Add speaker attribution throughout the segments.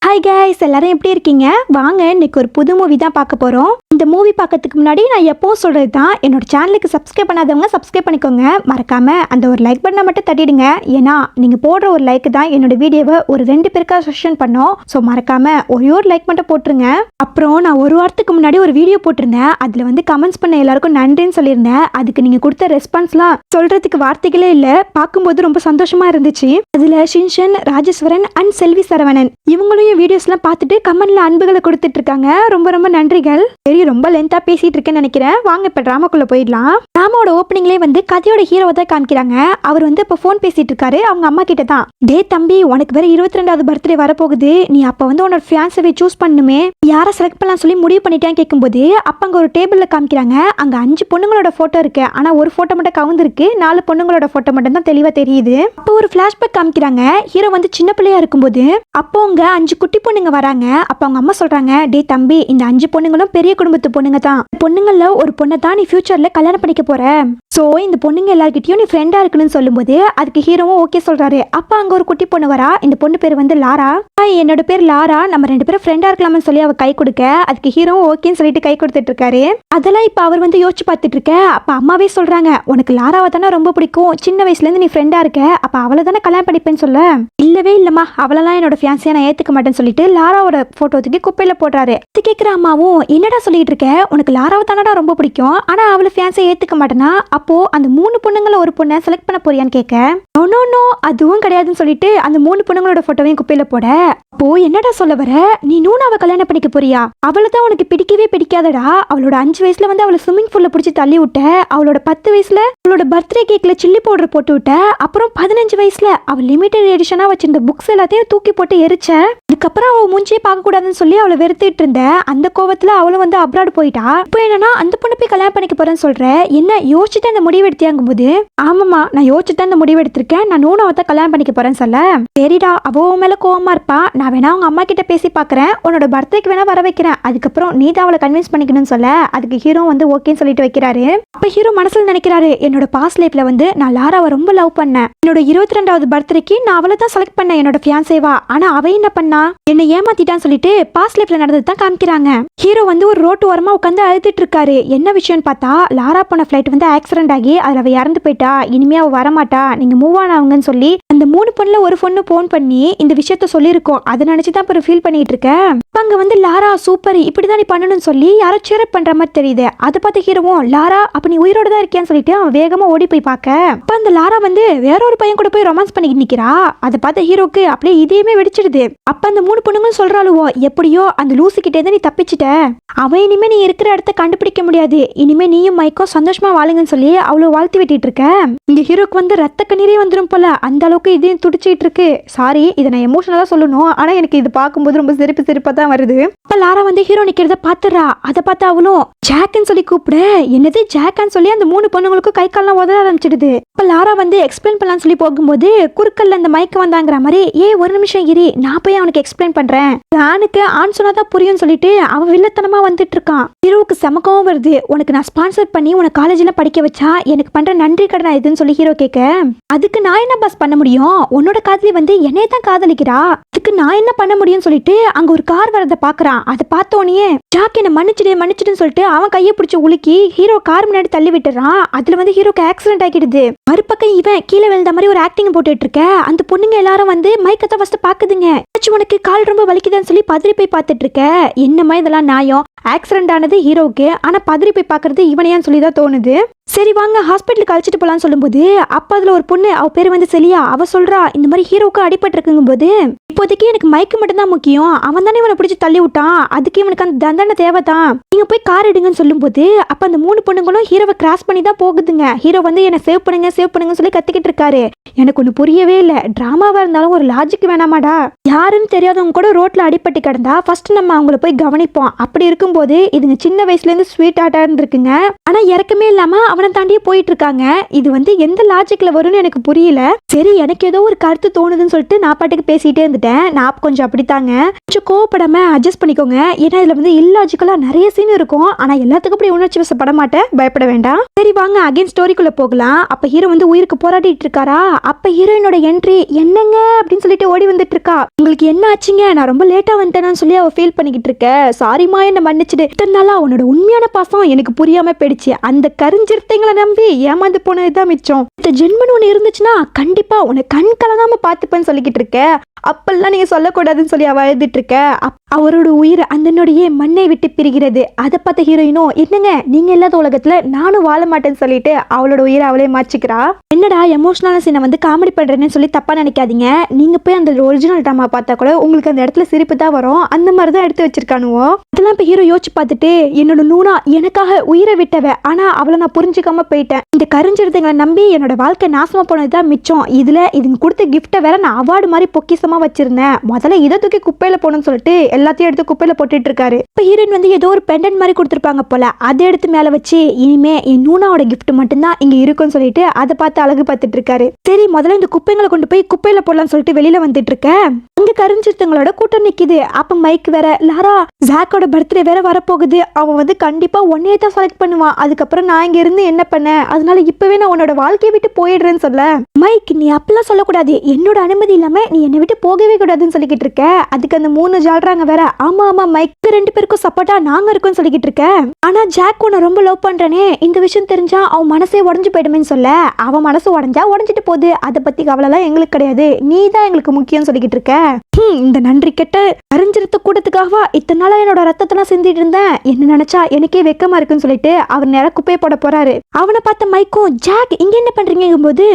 Speaker 1: Hi guys, எல்லாரும் எப்படி இருக்கீங்க? வாங்க இன்னைக்கு ஒரு புது மூவி தான் பார்க்க போறோம். இந்த மூவி பார்க்கறதுக்கு முன்னாடி நான் எப்பவும் சொல்றது தான், என்னோட சேனலுக்கு சப்ஸ்கிரைப் பண்ணாதவங்க சப்ஸ்கிரைப் பண்ணிக்கோங்க. மறக்காம அந்த ஒரு லைக் பட்டனை மட்டும் தட்டிடுங்க. ஏன்னா நீங்க போடுற ஒரு லைக் தான் என்னோட வீடியோவை ஒரு 2 பேருக்கா செஷன் பண்ணோம். ஸோ மறக்காம ஒரே ஒரு லைக் மட்டும் போட்டுருங்க. அப்புறம் நான் ஒரு வாரத்துக்கு முன்னாடி ஒரு வீடியோ போட்டிருந்தேன். அதுல வந்து கமெண்ட்ஸ் பண்ண எல்லாருக்கும் நன்றின்னு சொல்லியிருந்தேன். அதுக்கு நீங்க கொடுத்த ரெஸ்பான்ஸ்லாம் சொல்றதுக்கு வார்த்தைகளே இல்லை. பார்க்கும்போது ரொம்ப சந்தோஷமா இருந்துச்சு. அதுல ஷின்ஷன், ராஜேஸ்வரன் அண்ட் செல்வி சரவணன் இவங்களும் வீடியோஸ்லாம் பார்த்துட்டு கமெண்ட்ல அன்புகளை கொடுத்துட்டு இருக்காங்க. ரொம்ப ரொம்ப நன்றிகள். சரி, ரொம்ப லென்த்தா பேசிட்டு இருக்கேன்னு நினைக்கிறேன். வாங்க இப்ப டிராமாக்குள்ள போயிடலாம். டிராமாவோட ஓப்பனிங்லேயே வந்து கதையோட ஹீரோவை தான் காமிக்கிறாங்க. அவர் வந்து இப்ப போன் பேசிட்டு இருக்காரு அவங்க அம்மா கிட்ட தான். டே தம்பி, உனக்கு வேற 22வது பர்த்டே வரப்போகுது. நீ அப்ப வந்து உன்னோட ஃபியான்ஸவை சூஸ் பண்ணுமே, யாரை செலக்ட் பண்ணலாம் சொல்லி முடிவு பண்ணிட்டேன்னு கேட்கும்போது அப்ப அங்க ஒரு டேபிள்ல காமிக்கிறாங்க. அங்க 5 பொண்ணுங்களோட போட்டோ இருக்கு. ஆனா ஒரு போட்டோ மட்டும் கவுந்திருக்கு. 4 பொண்ணுங்களோட போட்டோ மட்டும் தான் தெளிவா தெரியுது. அப்போ ஒரு பிளாஷ்பேக் காமிக்கிறாங்க. ஹீரோ வந்து சின்ன பிள்ளையா இருக்கும்போது அப்போ அங்க 5 குட்டி பொண்ணுங்க வராங்க. அப்ப அவங்க அம்மா சொல்றாங்க, டே தம்பி, இந்த 5 பொண்ணுங்களும் பெரிய குடும்பத்து பொண்ணுங்க தான். பொண்ணுங்கள்ல ஒரு பொண்ணை தான் நீ ஃபியூச்சர்ல கல்யாணம் பண்ணிக்க போற. சோ இந்த பொண்ணுங்க எல்லார்கிட்டயும் நீ ஃப்ரெண்டா இருக்கணும்னு சொல்லும்போது அதுக்கு ஹீரோவும் ஓகே சொல்றாரு. அப்ப அங்க ஒரு குட்டி பொண்ணு வரா. இந்த பொண்ணு பேர் வந்து லாரா. என்னோட பேர் லாரா, நம்ம 2 பேரும் ஃப்ரெண்டா இருக்கலாம்னு சொல்லி அவ கை கொடுக்க அதுக்கு ஹீரோவும் ஓகேன்னு சொல்லிட்டு கை கொடுத்துட்டு இருக்காரு. அதெல்லாம் இப்ப அவர் வந்து யோசிச்சு பார்த்துட்டு இருக்க. அப்ப அம்மாவே சொல்றாங்க, உனக்கு லாராவை தானே ரொம்ப பிடிக்கும், சின்ன வயசுல இருந்து நீ ஃப்ரெண்டா இருக்க, அப்ப அவளை தானே கல்யாணம் பண்ணிப்பேன்னு சொல்ல. இல்லவே இல்லம்மா, அவளெல்லாம் என்னோட ஃபியான்சியா நான் ஏத்துக்க மாட்டேன்னு சொல்லிட்டு லாராவோட போட்டோ தூக்கி குப்பையில போடுறாரு. இது கேட்கிற அம்மாவும், என்னடா சொல்லிட்டு இருக்க, உனக்கு லாராவை தானடா ரொம்ப பிடிக்கும், ஆனா அவளை ஃபியான்சியா ஏத்துக்க மாட்டேனா, அப்போ அந்த 3 பொண்ணுங்கள ஒரு பொண்ணை செலக்ட் பண்ண போறியான்னு கேட்க, நோ அதுவும் கிடையாதுன்னு சொல்லிட்டு அந்த 3 பொண்ணுங்களோட போட்டோவையும் குப்பையில போட, அப்போ என்னடா சொல்ல வர, நீ நூனாவை கல்யாணம் பண்ணிக்க போறியா, அவளை தான் உனக்கு பிடிக்கவே பிடிக்காதடா. அவளோட 5 வயசுல வந்து அவளை ஸ்விம்மிங் பூல்ல பிடிச்சி தள்ளி விட்ட, அவளோட 10 வயசுல அவளோட பர்த்டே கேக்ல சில்லி பவுடர் போட்டு விட்ட, அப்புறம் 15 வயசுல அவள் லிமிடெட் எடிஷனா வச்சிருந்த புக்ஸ் எல்லாத்தையும் தூக்கி போட்டு எரிச்ச. அதுக்கப்புறம் அவள் மூஞ்சியே பார்க்க கூடாதுன்னு சொல்லி அவளை வெறுத்துட்டு இருந்த. அந்த கோவத்துல அவளும் வந்து அப்ராட் போயிட்டா. இப்போ என்னன்னா அந்த பொண்ணு போய் கல்யாணம் பண்ணிக்க போறேன்னு சொல்ற, என்ன யோசிச்சுட்டு அந்த முடிவு எடுத்தியாங்கும் போது, ஆமாமா நான் யோசிச்சுட்டு அந்த முடிவு எடுத்திருக்கேன், நான் நூனாவை தான் கல்யாணம் பண்ணிக்க போறேன்னு சொல்ல, சரிடா அவ மேல கோவமா இருப்பா, நான் வேணா அவங்க அம்மா கிட்ட பேசி பாக்குறேன், உன்னோட பர்த்டேக்கு வேணா வர வைக்கிறேன், அதுக்கப்புறம் நீ தான் அவளை கன்வின்ஸ் பண்ணிக்கணும்னு சொல்ல அதுக்கு ஹீரோ வந்து ஓகேன்னு சொல்லிட்டு வைக்கிறாரு. அப்ப ஹீரோ மனசுல நினைக்கிறாரு, என்னோட பாஸ்ட் லைஃப்ல வந்து நான் லாராவை ரொம்ப லவ் பண்ணேன், என்னோட 22வது பர்த்டேக்கு நான் அவளை தான் செலக்ட் பண்ணேன் என்னோட ஃபியான்சேவா, ஆனா அவ என்ன பண்ணா, என்னை ஏமாத்திட்டான்னு சொல்லிட்டு பாஸ்ட் லைஃப்ல நடந்தது தான் காமிக்கிறாங்க. ஹீரோ வந்து ஒரு ரோட்டு ஓரமா உட்காந்து அழுத்திட்டு இருக்காரு. என்ன விஷயம்னு பார்த்தா, லாரா போன ஃபிளைட் வந்து ஆக்சிடென்ட் ஆகி அதுல அவ இறந்து போயிட்டா, இனிமே அவ வரமாட்டா, நீங்க மூவ் ஆன் ஆகுங்கன்னு சொல்லி அந்த 3 பொண்ணுல ஒரு பொண்ணு போன் பண்ணி இந்த விஷயத்த சொல்லியிருக்கோம். அதை நினைச்சுதான் இப்ப ஃபீல் பண்ணிட்டு இருக்கேன். அங்க வந்து லாரா சூப்பர், இப்படிதான் நீ பண்ணணும்னு சொல்லி யாரோ சேரப் பண்ற மாதிரி தெரியுது. அதை பார்த்து ஹீரோவும், லாரா அப்ப நீ உயிரோட தான் இருக்கியான்னு சொல்லிட்டு அவன் வேகமா ஓடி போய் பார்க்க, அப்ப அந்த லாரா வந்து வேற ஒரு பையன் கூட போய் ரொமான்ஸ் பண்ணிட்டு நிக்கிறா. அதை பார்த்த ஹீரோக்கு அப்படியே இதயமே வெடிச்சிடுது. அப்ப அந்த 3 பொண்ணுங்களும் சொல்றாளுவோ, எப்படியோ அந்த லூசு கிட்டே தான் நீ தப்பிச்சிட்ட, அவன் இனிமே நீ இருக்கிற இடத்த கண்டுபிடிக்க முடியாது, இனிமே நீயும் மைக்கும் சந்தோஷமா வாழுங்கன்னு சொல்லி அவ்வளவு வாழ்த்து விட்டிட்டு இருக்க. இங்க ஹீரோக்கு வந்து ரத்த கண்ணீரே வந்துடும் போல, அந்த அளவுக்கு இதையும் துடிச்சிட்டு இருக்கு. சாரி, இதை நான் எமோஷனலா சொல்லணும், ஆனா எனக்கு இது பார்க்கும்போது ரொம்ப சிரிப்பா தான் வருது. அப்ப லாரா வந்து ஹீரோ நிக்கிறத பாத்துறா. அதை பார்த்து அவளும் ஜாக்குன்னு சொல்லி கூப்பிட, என்னது ஜாக்கான்னு சொல்லி அந்த 3 பொண்ணுங்களுக்கும் கை கால்லாம் உதற ஆரம்பிச்சிடுது. அப்ப லாரா வந்து எக்ஸ்பிளைன் பண்ணலாம்னு சொல்லி போகும்போது குறுக்கல்ல அந்த மைக்க வந்தாங்கிற மாதிரி, ஒரு நிமிஷம் இரு, நான் போய் அவனுக்கு எக்ஸ்பிளைன் பண்றேன், ஆணுக்கு ஆண் சொன்னாதான் புரியும் சொல்லிட்டு அவன் வில்லத்தனமா வந்துட்டு இருக்கான். ஹீரோவுக்கு செமக்கவும் வருது. உனக்கு நான் ஸ்பான்சர் பண்ணி உனக்கு காலேஜ்ல படிக்க வச்சா எனக்கு பண்ற நன்றி கடனா இதுன்னு சொல்லி ஹீரோ கேட்க, அதுக்கு நான் என்ன பாஸ் பண்ண முடியும், உன்னோட காதலி வந்து என்னைய தான் காதலிக்கிறா, அதுக்கு நான் என்ன பண்ண முடியும்னு சொல்லிட்டு அங்க ஒரு கார் வரத பாக்குறான். அதை பார்த்தோன்னே ஜாக் என்ன மன்னிச்சிடுன்னு சொல்லிட்டு அவன் கையை பிடிச்சி உலுக்கி ஹீரோ கார் முன்னாடி தள்ளி விட்டுறான். அதுல வந்து ஹீரோக்கு ஆக்சிடென்ட் ஆகிடுது. மறுபக்கம் இவன் கீழே விழுந்த மாதிரி ஒரு ஆக்டிங் போட்டுட்டு இருக்க. அந்த பொண்ணுங்க எல்லாரும் வந்து மைக்கத்தை ஃபர்ஸ்ட் பாக்குதுங்க. உனக்கு கால் ரொம்ப வலிக்குதான்னு சொல்லி பதறி போய் பார்த்துட்டு இருக்க. என்னமா இதெல்லாம் நியாயம், ஆக்சிடென்ட் ஆனது ஹீரோவுக்கு, ஆனா பதறி போய் பாக்குறது இவனையான்னு சொல்லி தான் தோணுது. சரி வாங்க ஹாஸ்பிட்டலுக்கு அழைச்சிட்டு போலான்னு சொல்லும்போது அப்ப அதுல ஒரு பொண்ணு, அவ பேர் வந்து செலியா, அவ சொல்றா இந்த மாதிரி ஹீரோவுக்கு அடிபட்டு இருக்குங்கும் போது, இப்போதைக்கு எனக்கு மைக்கு மட்டும் தான் முக்கியம், அவன் தானே இவனை பிடிச்சி தள்ளி விட்டான், அதுக்கு இவனுக்கு அந்த தண்டனை தேவைதான், நீங்க போய் கார் எடுங்கன்னு சொல்லும் போது அப்ப அந்த 3 பொண்ணுங்களும் ஹீரோவை கிராஸ் பண்ணி தான் போகுதுங்க. ஹீரோ வந்து என்ன சேவ் பண்ணுங்க சொல்லி கத்திக்கிட்டு இருக்காரு. எனக்கு ஒண்ணு புரியவே இல்ல, டிராமாவா இருந்தாலும் ஒரு லாஜிக் வேணாமாடா, யாருன்னு தெரியாதவங்க கூட ரோட்ல அடிபட்டு கிடந்தா ஃபர்ஸ்ட் நம்ம அவங்கள போய் கவனிப்போம். அப்படி இருக்கும்போது இதுங்க சின்ன வயசுல இருந்து ஸ்வீட் ஆட்டா இருந்துருக்குங்க, ஆனா இறக்கமே இல்லாம அவனை தாண்டியே போயிட்டு இருக்காங்க. இது வந்து எந்த லாஜிக்ல வரும்னு எனக்கு புரியல. சரி, எனக்கு ஏதோ ஒரு கருத்து தோணுதுன்னு சொல்லிட்டு நான் பாட்டுக்கு பேசிட்டே இருந்துட்டேன். நான் கொஞ்சம் அப்படித்தாங்க. கொஞ்சம் கோவப்படாம அட்ஜஸ்ட் பண்ணிக்கோங்க. ஏன்னா இதுல வந்து இல்லாஜிக்கலா நிறைய சீன் இருக்கும். ஆனா எல்லாத்துக்கும் அப்படி உணர்ச்சி வசப்பட மாட்டேன், பயப்பட வேண்டாம். சரி வாங்க அகைன் ஸ்டோரிக்குள்ள போகலாம். அப்ப ஹீரோ வந்து உயிருக்கு போராடிட்டு இருக்காரா. அப்ப ஹீரோயினோட என்ட்ரி என்னங்க அப்படின்னு சொல்லிட்டு ஓடி வந்துட்டு இருக்கா. உங்களுக்கு என்ன ஆச்சுங்க, நான் ரொம்ப லேட்டா வந்துட்டேன்னு சொல்லி அவ ஃபீல் பண்ணிக்கிட்டு இருக்க. சாரிமா, என்ன மன்னிச்சிடு. இத்தனை நாளா அவனோட உண்மையான பாசம் எனக்கு புரியாம போயிடுச்சு. அந்த கருஞ்சிருத்தைங்களை நம்பி ஏமாந்து போனதுதான் மிச்சம். இந்த ஜென்மன் ஒண்ணு இருந்துச்சுன்னா கண்டிப்பா உன்னை கண் கலங்காம பாத்துப்பேன்னு சொல்லிக்கிட்டு இருக்க. அப்பெல்லாம் நீங்க சொல்லக்கூடாதுன்னு சொல்லி அவ எழுதிட்டு இருக்க. அவரோட உயிர் அந்த நொடியே மண்ணை விட்டு பிரிகிறது. அதை பார்த்த ஹீரோயினும் என்னங்க நீங்க இல்லாத உலகத்துல நானும் வாழ மாட்டேன்னு சொல்லிட்டு அவளோட உயிரை அவளே மாச்சிக்கிறா. என்னடா எமோஷனல் சீனை வந்து காமெடி பண்றேன்னு சொல்லி தப்பா நினைக்காதீங்க. நீங்க போய் அந்த ஒரிஜினல் ட்ராமா பார்த்தா கூட உங்களுக்கு அந்த இடத்துல சிரிப்பு தான் வரும். அந்த மாதிரி தான் எடுத்து வச்சிருக்கானுவோ. அதெல்லாம் இப்ப ஹீரோ யோசிச்சு பார்த்துட்டு என்னோட நூனா எனக்காக உயிரை விட்டவ, ஆனா அவளை நான் புரிஞ்சுக்காம போயிட்டேன். இந்த கரிஞ்சிருந்தங்களை நம்பி என்னோட வாழ்க்கை நாசமா போனதுதான் மிச்சம். இதுல இதுங்க கொடுத்த கிஃப்ட்டை வேற நான் அவார்டு மாதிரி பொக்கிசமா வச்சிருந்தேன். முதல்ல இதை தூக்கி குப்பையில போகணும்னு சொல்லிட்டு எல்லாத்தையும் எடுத்து குப்பையில போட்டுட்டு இருக்காரு. இப்ப ஹீரோயின் வந்து ஏதோ ஒரு பெண்டன்ட் மாதிரி கொடுத்துருப்பாங்க போல, அதை எடுத்து மேல வச்சு இனிமே என் நூனாவோட கிஃப்ட் மட்டும்தான் இங்க இருக்குன்னு சொல்லிட்டு அதை பார்த்து அழகு பார்த்துட்டு இருக்காரு. சரி முதல்ல இந்த குப்பைங்களை கொண்டு போய் குப்பையில போடலாம்னு சொல்லிட்டு வெளியில வந்துட்டு இருக்க. அங்க கரிஞ்சிருத்தங்களோட கூட்டம் நிக்குது. அப்ப மைக் வேற லாரா ஜாக்கோட பர்த்டே வேற வரப்போகுது. அவன் வந்து கண்டிப்பா ஒன்னே தான் செலக்ட் பண்ணுவான். அதுக்கப்புறம் நான் இங்க இருந்து என்ன பண்ண, அதனால இப்பவே நான் உன்னோட வாழ்க்கையை விட்டு போயிடுறேன்னு சொல்ல. மைக் நீ அப்பெல்லாம் சொல்லக்கூடாது, என்னோட அனுமதி இல்லாம நீ என்னை விட்டு போகவே கூடாதுன்னு சொல்லிக்கிட்டு இருக்க. அதுக்கு அந்த 3 ஜால்றாங்க வேற ஆமா ஆமா மைக் 2 பேருக்கும் சப்போர்ட்டா நாங்க இருக்கோம்னு சொல்லிக்கிட்டு இருக்க. ஆனா ஜாக் உன்னை ரொம்ப லவ் பண்றேனே, இந்த விஷயம் தெரிஞ்சா அவன் மனசே உடஞ்சு போயிடுமேன்னு சொல்ல. அவன் மனசு உடஞ்சா உடஞ்சிட்டு போகுது, அதை பத்தி கவலைலாம் எங்களுக்கு கிடையாது, நீ தான் எங்களுக்கு முக்கியம் சொல்லிக்கிட்டு இருக்க. இந்த நன்றி கெட்ட அறிஞ்சிருத்த கூட்டத்துக்காகவா இத்தனை நாளா என்னோட ரத்தத்தெல்லாம் சிந்திட்டு இருந்தேன். என்ன நினைச்சா எனக்கே வெக்கமா இருக்குன்னு சொல்லிட்டு அவர் நேரம் குப்பையை போட போறாரு. அவனை பார்த்த மைக்கும் ஜாக் இங்க என்ன பண்றீங்க போது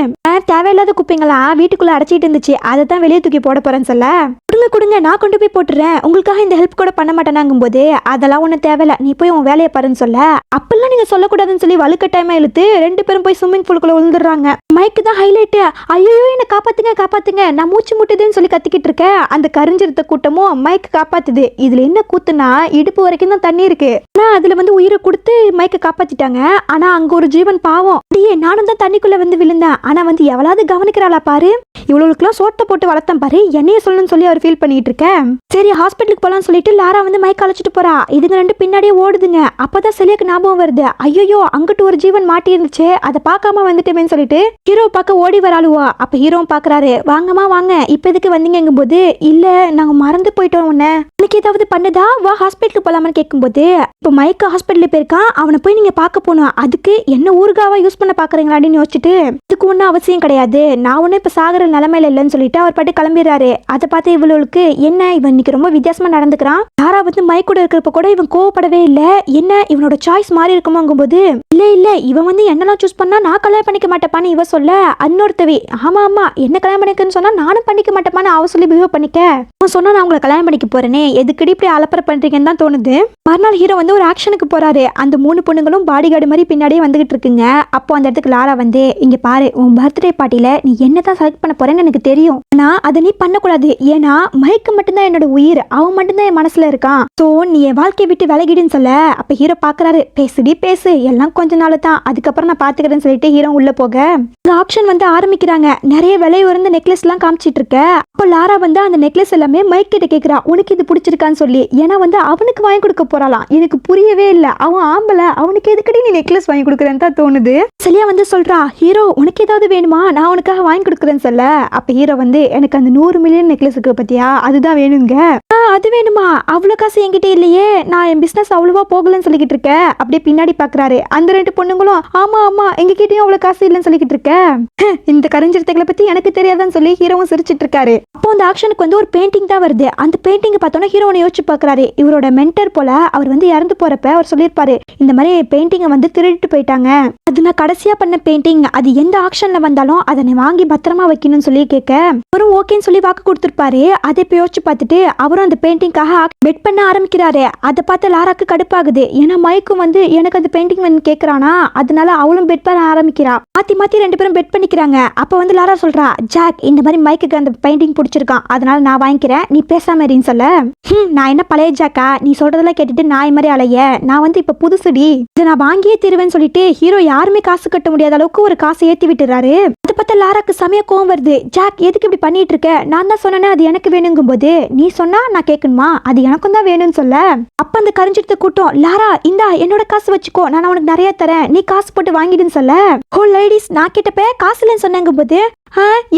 Speaker 1: தேவையில்லாத குப்பைங்களா வீட்டுக்குள்ள அடைச்சிட்டு இருந்துச்சு, அதை தான் வெளியே தூக்கி போட போறேன்னு சொல்ல. கொடுங்க கொடுங்க நான் கொண்டு போய் போட்டுறேன், உங்களுக்காக இந்த ஹெல்ப் கூட பண்ண மாட்டேனாங்கும் போது அதெல்லாம் ஒன்னும் தேவையில்ல, நீ போய் உன் வேலையை பாருன்னு சொல்ல. அப்பெல்லாம் நீங்க சொல்லக்கூடாதுன்னு சொல்லி வலுக்கட்டாயமா இழுத்து 2 பேரும் போய் ஸ்விம்மிங் பூலுக்குள்ள விழுந்துடுறாங்க. மைக்கு தான் ஹைலைட். ஐயோ என்ன காப்பாத்துங்க காப்பாத்துங்க, நான் மூச்சு முட்டுதுன்னு சொல்லி கத்திக்கிட்டு இருக்கேன். அந்த கரிஞ்சிருத்த கூட்டமும் மைக் காப்பாத்துது. இதுல என்ன கூத்துனா இடுப்பு வரைக்கும் தான் தண்ணி இருக்கு. ஆனா அதுல வந்து உயிரை கொடுத்து மைக்க காப்பாத்திட்டாங்க. ஆனா அங்க ஒரு ஜீவன் பாவம். நானும் தான் தண்ணிக்குள்ள வந்து விழுந்தேன், ஆனா வந்து எவ்வளவு கவனிக்கிறாளா பாரு, இவ்வளவுக்குலாம் சோட்டை போட்டு வளர்த்தேன் பாரு, என்னைய சொல்லணும்னு சொல்லி அவர் ஃபீல் பண்ணிட்டு இருக்கேன். சரி ஹாஸ்பிட்டலுக்கு போலான்னு சொல்லிட்டு லாரா வந்து மைக் அழைச்சிட்டு போறா. இதுங்க 2 பின்னாடியே ஓடுதுங்க. அப்பதான் செலியாக்கு ஞாபகம் வருது, ஐயோ அங்கிட்டு ஒரு ஜீவன் மாட்டி இருந்துச்சு, அதை பார்க்காம வந்துட்டேன்னு சொல்லிட்டு ஹீரோ பார்க்க ஓடி வராளுவா. அப்ப ஹீரோவும் பாக்குறாரு, வாங்கம்மா வாங்க, இப்ப எதுக்கு வந்தீங்கும் போது இல்ல நாங்க மறந்து போயிட்டோம், உன்ன எனக்கு ஏதாவது பண்ணுதா வா ஹாஸ்பிட்டலுக்கு போலாமான்னு கேட்கும்போது இப்ப மைக் ஹாஸ்பிட்டல் போயிருக்கான், அவனை போய் நீங்க பார்க்க போனோம், அதுக்கு என்ன ஊருகாவா யூஸ் பண்ண பாக்குறீங்களான்னு யோசிச்சுட்டு இதுக்கு ஒன்னும் அவசியம் கிடையாது, நான் ஒன்னும் இப்ப சாகர நிலைமையில இல்லைன்னு சொல்லிட்டு அவர் பாட்டு கிளம்பிடுறாரு. அதை பார்த்து இவளுக்கு என்ன இவன் இன்னைக்கு ரொம்ப வித்தியாசமா நடந்துக்கிறான். யாரா வந்து மைக் கூட இருக்கிறப்ப கூட இவன் கோவப்படவே இல்ல, என்ன இவனோட சாய்ஸ் மாறி இருக்குமாங்கும் போது இல்ல இல்ல இவன் வந்து என்னெல்லாம் சூஸ் பண்ணா நான் கல்யாணம் பண்ணிக்க மாட்டேப்பான்னு இவ சொல்ல. அன்னொருத்தவி ஆமா ஆமா என்ன கல்யாணம் பண்ணிக்கன்னு சொன்னா நானும் பண்ணிக்க மாட்டேப்பான்னு அவ சொல்லி பிஹேவ் பண்ணிக்க. அவன் சொன்னா நான் உங்களை கல்யாணம் பண்ணிக்க போறேனே, எதுக்கடி இப்படி அலப்பற பண்றீங்கன்னு தான் தோணுது. மறுநாள் ஹீரோ வந்து ஒரு ஆக்ஷனுக்கு போறாரு. அந்த 3 பொண்ணுங்களும் பாடி கார்டு மாதிரி பின்னாடியே வந்துகிட்டு இருக்குங்க. அப்போ அந்த இடத்துக்கு லாரா வந்து இங்க பாரு, உன் பர்த்டே பார்ட்டில நீ என்னதான் செலக்ட் பண்ண போறேன்னு எனக்கு தெரியும், ஆனா அதை நீ பண்ணக்கூடாது, ஏன்னா மைக்கு மட்டும்தான் என்னோட உயிர், அவன் மட்டும்தான் என் மனசுல இருக்கான், சோ நீ என் வாழ்க்கையை விட்டு விலகிடுன்னு சொல்ல. அப்ப ஹீரோ பாக்குறாரு, பேசுடி பேசு, எல்லாம் கொஞ்ச நாள் தான், அதுக்கப்புறம் நான் பாத்துக்கிறேன்னு சொல்லிட்டு ஹீரோ உள்ள போக ஆப்ஷன் வந்து ஆரம்பிக்கிறாங்க. நிறைய விலை உயர்ந்த நெக்லஸ் எல்லாம் காமிச்சிட்டு இருக்க. அப்போ லாரா வந்து அந்த நெக்லஸ் எல்லாமே மைக் கிட்ட கேக்குறா, உனக்கு இது பிடிச்சிருக்கான்னு சொல்லி. ஏன்னா வந்து அவனுக்கு வாங்கி கொடுக்க போறாளாம். எனக்கு புரியவே இல்லை, அவன் ஆம்பளை, அவனுக்கு எதுக்கடி நீ நெக்லஸ் வாங்கி கொடுக்குறேன்னு தான் தோணுது. சரியா வந்து சொல்றா, ஹீரோ உனக்கு ஏதாவது வேணுமா, நான் உனக்காக வாங்கி கொடுக்குறேன்னு சொல்ல. அப்ப ஹீரோ வந்து எனக்கு அந்த 100 மில்லியன் நெக்லஸ் இருக்கு பத்தியா, அதுதான் வேணுங்க. அது வேணுமா, அவ்வளவு காசு என்கிட்ட இல்லையே, நான் என் பிசினஸ் அவ்வளவா போகலன்னு சொல்லிக்கிட்டு இருக்க. அப்படியே பின்னாடி பாக்குறாரு. அந்த 2 பொண்ணுங்களும் ஆமா ஆமா எங்க கிட்டயும் அவ்வளவு காசு இல்லைன்னு சொல்லிக்கிட்டு இருக்க, இந்த கரிஞ்சிருத்தைகளை பத்தி எனக்கு தெரியாதான்னு சொல்லி ஹீரோவும் சிரிச்சிட்டு இருக்காரு. அப்போ அந்த ஆக்ஷனுக்கு வந்து ஒரு பெயிண்டிங் தான் வருது. அந்த பெயிண்டிங் பார்த்தோன்னா ஹீரோனை யோசிச்சு பாக்குறாரு. இவரோட மென்டர் போல அவர் வந்து இறந்து போறப்ப அவர் சொல்லியிருப்பாரு, இந்த மாதிரி பெயிண்டிங்கை வந்து திருடிட்டு போயிட்டாங்க, அது நான் கடைசியா பண்ண பெயிண்டிங், அது எந்த ஆக்ஷன்ல வந்தாலும் அதை நீ வாங்கி பத்திரமா வைக்கணும்னு சொல்லி கேட்க அவரும் ஓகேன்னு சொல்லி வாக்கு கொடுத்துருப்பாரு. அதை இப்ப யோசிச்சு பார்த்துட்டு அவரும் அந்த பெயிண்டிங்காக பெட் பண்ண ஆரம்பிக்கிறாரு. அதை பார்த்து லாராக்கு கடுப்பாகுது. ஏன்னா மைக்கும் வந்து எனக்கு அந்த பெயிண்டிங் வந்து கேட்கறானா, அதனால அவளும் பெட் பண்ண ஆரம்பிக்கிறா. மாத்தி மாத்தி 2 பேரும் பெட் பண்ணிக்கிறாங்க. அப்ப வந்து லாரா சொல்றா, ஜாக் இந்த மாதிரி மைக்கு அந்த பெயிண்டிங் பிடிச்சிருக்கான், அதனால நான் வாங்கிக்கிறேன், வைக்கிறேன், நீ பேசாம இருன்னு சொல்ல, நான் என்ன பழைய ஜாக்கா, நீ சொல்றதெல்லாம் கேட்டுட்டு நாய் மாதிரி அலைய, நான் வந்து இப்ப புதுசுடி, இதை நான் வாங்கியே தருவேன்னு சொல்லிட்டு ஹீரோ யாருமே காசு கட்ட முடியாத அளவுக்கு ஒரு காசை ஏத்தி விட்டுறாரு. அதை பார்த்தா லாராக்கு செமையா கோவம் வருது. ஜாக் எதுக்கு இப்படி பண்ணிட்டு இருக்க, நான் தான் சொன்னேன் அது எனக்கு வேணுங்கும் போது நீ சொன்னா நான் கேட்கணுமா, அது எனக்கும் தான் வேணும்னு சொல்ல, அப்ப அந்த கரைஞ்சிட்டு கூட்டம் லாரா இந்தா என்னோட காசு வச்சுக்கோ, நான் உனக்கு நிறைய தரேன், நீ காசு போட்டு வாங்கிடுன்னு சொல்ல, ஓ லேடிஸ் நான் கிட்டப்ப காசு இல்லைன்னு சொன்னேங்கும் போது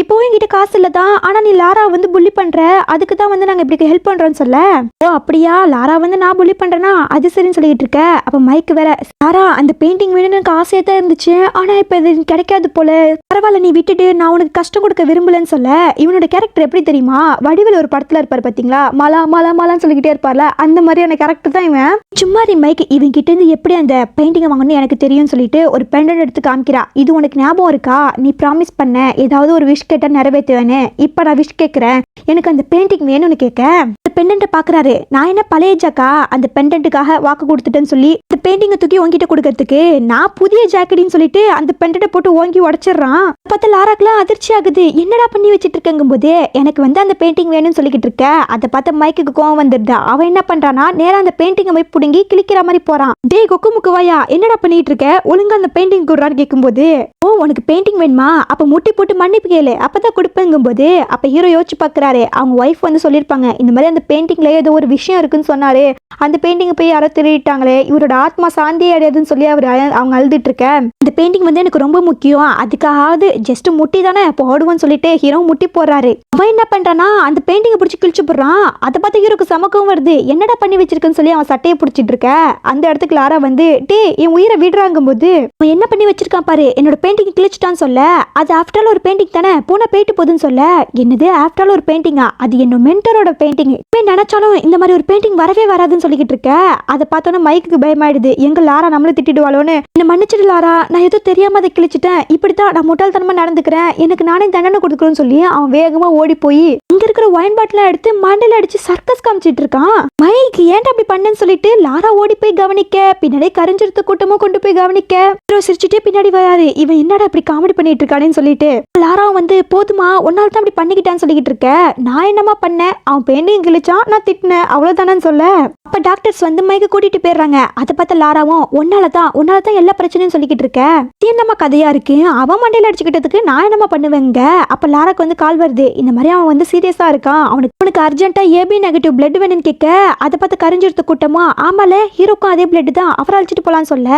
Speaker 1: இப்போவும் என்கிட்ட காசு இல்லதான், ஆனா நீ லாரா வந்து புள்ளி பண்ற, அதுக்கு தான் வந்து நாங்க இப்படி ஹெல்ப் பண்றோம்னு சொல்ல, ஓ அப்படியா லாரா வந்து நான் புள்ளி பண்றேன்னா அது சரின்னு சொல்லிட்டு இருக்க. அப்ப மைக்கு வேற, லாரா அந்த பெயிண்டிங் வேணும்னு எனக்கு ஆசையா தான் இருந்துச்சு, ஆனா இப்ப இது கிடைக்காது போல, பரவாயில்ல நீ விட்டுட்டு, நான் உனக்கு கஷ்டம் கொடுக்க விரும்பலன்னு சொல்ல. இவனோட கேரக்டர் எப்படி தெரியுமா, வடிவில் ஒரு படத்துல இருப்பாரு பாத்தீங்களா, மலா மலா மலான்னு சொல்லிக்கிட்டே இருப்பார்ல, அந்த மாதிரியான கேரக்டர் தான் இவன். சும்மா மைக்கு இவன் கிட்ட இருந்து எப்படி அந்த பெயிண்டிங்கை வாங்கணும்னு எனக்கு தெரியும்னு சொல்லிட்டு ஒரு பெண்டன்ட் எடுத்து காமிக்கிறா. இது உனக்கு ஞாபகம் இருக்கா, நீ ப்ராமிஸ் பண்ண ஏதாவது ஒரு விஷ் கேட்டா நிறைவேற்றுவேன்னு, இப்ப நான் விஷ் கேட்கிறேன், எனக்கு அந்த பெயிண்டிங் வேணும்னு கேட்க. அந்த பெண்டன்ட்டை பாக்குறாரு, நான் என்ன பழைய ஜாக்கா அந்த பெண்டன்ட்டுக்காக வாக்கு கொடுத்துட்டேன்னு சொல்லி அந்த பெயிண்டிங்கை தூக்கி உங்ககிட்ட கொடுக்கறதுக்கு, நான் புதிய ஜாக்கெட்டின்னு சொல்லிட்டு அந்த பெண்டன்ட்டை போட்டு ஓங்கி உடச்சிடுறான். பார்த்தா லாராக்கெல்லாம் அதிர்ச்சி ஆகுது, என்னடா பண்ணி வச்சிட்டு இருக்கங்கும் போது எனக்கு வந்து அந்த பெயிண்டிங் வேணும்னு சொல்லிக்கிட்டு இருக்க. அதை பார்த்த மைக்குக்கு கோவம் வந்துடுது. அவன் என்ன பண்றானா, நேரா அந்த பெயிண்டிங்கை போய் பிடுங்கி கிளிக்கிற மாதிரி போறான். டேய் கொக்கு முக்குவாயா என்னடா பண்ணிட்டு இருக்க, ஒழுங்கா அந்த பெயிண்டிங் கொடுறான்னு கேட்கும்போது, ஓ உனக்கு பெயிண்டிங் வேணுமா, அப்ப முட்டி போட்டு மன்னிப்பு கேளு அப்பதான் கொடுப்பேங்கும் போது, அப்ப ஹீரோ யோசிச்சு பாக்குறாரு, அவங்க ஒய்ஃப் வந்து சொல்லிருப்பாங்க இந்த மாதிரி அந்த பெயிண்டிங்ல ஏதோ ஒரு விஷயம் இருக்குன்னு சொன்னாரு, அந்த பெயிண்டிங் போய் யாரோ திருடிட்டாங்களே, இவரோட ஆத்மா சாந்தி அடையாதுன்னு சொல்லி அவங்க அழுதுட்டு இருக்க. இந்த பெயிண்டிங் வந்து எனக்கு ரொம்ப முக்கியம், அதுக்காவது ஜஸ்ட் முட்டி தானே போடுவோன்னு சொல்லிட்டு ஹீரோ முட்டி போடுறாரு. அவன் என்ன பண்றானா, அந்த பெயிண்டிங்கை பிடிச்சி கிழிச்சு போடுறான். அதை பார்த்து ஹீரோக்கு சமக்கவும் வருது, என்னடா பண்ணி வச்சிருக்கன்னு சொல்லி அவன் சட்டையை பிடிச்சிட்டு இருக்க. அந்த இடத்துக்கு லாரா வந்து, டே என் உயிரை விடுறாங்கும் போது, அவன் என்ன பண்ணி வச்சிருக்கான் பாரு, என்னோட பெயிண்டிங் கிழிச்சிட்டான்னு சொல்ல, அது ஆஃப்டர் ஆல் ஒரு பெயிண்டிங் தானே பூனை போயிட்டு போகுதுன்னு சொல்ல, என்னது ஆஃப்டர் ஆல் ஒரு பெயிண்டிங்கா, அது என்னோட மென்டரோட பெயிண்டிங், இப்போ நினைச்சாலும் இந்த மாதிரி ஒரு பெயிண்டிங் வரவே வராதுன்னு சொல்லிக்கிட்டு இருக்க. அதை பார்த்தோன்னா மைக்கு பயமாயிடுது, எங்க லாரா நம்மள திட்டிடுவாளோன்னு, என்ன மன்னிச்சிடு லாரா, நான் ஏதோ தெரியாம அதை கிழிச்சிட்டேன், இப்படித்தான் நான் முட்டாள்தனமா நடந்துக்கிறேன், எனக்கு நானே தண்டனை கொடுக்குறேன்னு சொல்லி அவன் வேகமா ஓடி போய் இங்க இருக்கிற ஒயின் பாட்டில எடுத்து மண்டையில அடிச்சு சர்க்கஸ் காமிச்சிட்டு இருக்கான். மைக் ஏன்டா அப்படி பண்ணேன்னு சொல்லிட்டு லாரா ஓடி போய் கவனிக்க, பின்னாடி கரைஞ்சிருத்த கூட்டமும் கொண்டு போய் கவனிக்க, சிரிச்சுட்டே பின்னாடி வராரு, இவன் என்னடா இப்படி காமெடி பண்ணிட்டு இருக்கானேன்னு சொல்லிட்டு லாரா வந்து, போதுமா ஒன்னால தான் அப்படி பண்ணிக்கிட்டான்னு சொல்லிக்கிட்டு இருக்க, நான் என்னமா பண்ணேன், அவன் பெயிண்டிங் கிழிச்சான் நான் திட்டினேன் அவ்வளவுதானு சொல்ல. அப்ப டாக்டர்ஸ் வந்து மைக்க கூட்டிட்டு போயிடுறாங்க. அதை பார்த்த லாராவும், உன்னாலதான் எல்லா பிரச்சனையும் சொல்லிக்கிட்டு இருக்க, என்னமா கதையா இருக்கு, அவன் மண்டையில அடிச்சுக்கிட்டதுக்கு நான் என்னமா பண்ணுவேங்க. அப்ப லாராக்கு வந்து கால் வருது, இந்த மாதிரி அவன் வந்து சீரியஸா இருக்கான், அவனுக்கு அர்ஜென்ட்டா ஏபி நெகட்டிவ் பிளட் வேணும்னு கேட்க. அதை பார்த்து கரைஞ்சிருத்த கூட்டமா, ஆமால ஹீரோக்கும் அதே பிளட் தான், அவரை அழிச்சிட்டு போலான்னு சொல்ல,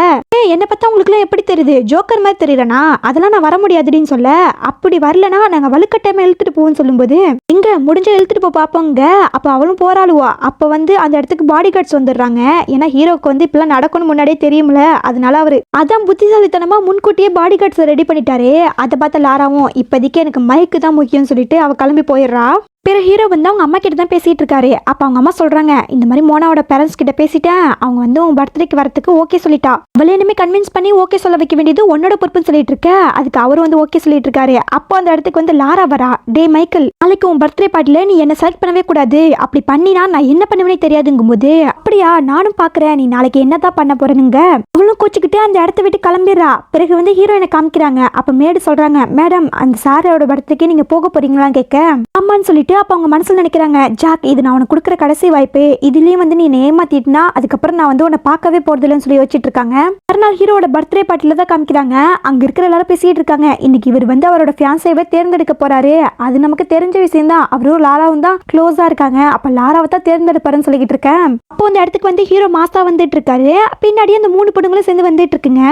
Speaker 1: என்ன பார்த்தா உங்களுக்கு எல்லாம் எப்படி தெரியுது, ஜோக்கர் மாதிரி தெரியலனா, அதெல்லாம் நான் வர முடியாதுன்னு சொல்ல, அப்படி வரலனா நாங்க வலுக்கட்டாயமா இழுத்துட்டு போவோம்னு சொல்லும்போது, இங்க முடிஞ்ச இழுத்துட்டு போ பாப்போங்க. அப்ப அவளும் போராளுவா. அப்ப வந்து அந்த இடத்துக்கு பாடி கார்ட்ஸ் வந்துடுறாங்க. ஏன்னா ஹீரோக்கு வந்து இப்பெல்லாம் நடக்கணும் முன்னாடியே தெரியும்ல, அதனால அவரு அதான் புத்திசாலித்தனமா முன்கூட்டியே பாடி கார்ட்ஸ் ரெடி பண்ணிட்டாரு. அதை பார்த்த லாராவும், இப்போதைக்கு எனக்கு மைக்கு தான் முக்கியம்னு சொல்லிட்டு அவ கிளம்பி போயிடுறா. பிற ஹீரோ வந்து அவங்க அம்மா கிட்ட தான் பேசிட்டு இருக்காரு. அப்ப அவங்க அம்மா சொல்றாங்க, இந்த மாதிரி மோனாவோட பேரண்ட்ஸ் கிட்ட பேசிட்டேன், அவங்க வந்து உன் பர்த்டேக்கு வரத்துக்கு ஓகே சொல்லிட்டா, அவளை இனிமே கன்வின்ஸ் பண்ணி ஓகே சொல்ல வைக்க வேண்டியது உன்னோட பொறுப்புன்னு சொல்லிட்டு இருக்க. அதுக்கு அவரு வந்து ஓகே சொல்லிட்டு இருக்காரு. அப்போ அந்த இடத்துக்கு வந்து லாரா வரா, டே மைக்கேல், நாளைக்கு உன் பர்த்டே பார்ட்டில நீ என்ன செலக்ட் பண்ணவே கூடாது, அப்படி பண்ணினா நான் என்ன பண்ணுவேனே தெரியாதுங்கும் போது, அப்படியா நானும் பாக்குறேன் நீ நாளைக்கு என்னதான் பண்ண போறேனுங்க. அவளும் கோச்சுக்கிட்டு அந்த இடத்த விட்டு கிளம்பிடுறா. பிறகு வந்து ஹீரோயினை காமிக்கிறாங்க. அப்ப மேடு சொல்றாங்க, மேடம் அந்த சாரோட பர்த்டேக்கு நீங்க போக போறீங்களான்னு கேட்க, ஆமான்னு சொல்லிட்டு அப்ப அவங்க மனசுல நினைக்கிறாங்க, ஜாக் இது நான் உனக்கு கொடுக்குற கடைசி வாய்ப்பு, இதுலயும் வந்து நீ ஏமாத்திட்டுனா அதுக்கப்புறம் நான் வந்து உன்னை பார்க்கவே போறதில்லைன்னு சொல்லி வச்சிட்டு இருக்காங்க. மறுநாள் ஹீரோட பர்த்டே பார்ட்டில தான் காமிக்கிறாங்க. அங்க இருக்கிற எல்லாரும் பேசிட்டு இருக்காங்க, இன்னைக்கு இவர் வந்து அவரோட ஃபியான்சேவை தேர்ந்தெடுக்க போறாரு, அது நமக்கு தெரிஞ்ச விஷயம் தான், அவரும் லாராவும் தான் க்ளோஸா இருக்காங்க, அப்ப லாராவை தான் தேர்ந்தெடுப்பாருன்னு சொல்லிட்டு இருக்கேன். அப்போ அந்த இடத்துக்கு வந்து ஹீரோ மாசா வந்துட்டு இருக்காரு. பின்னாடி அந்த 3 பொண்ணுங்களும் சேர்ந்து வந்துட்டு இருக்குங்க.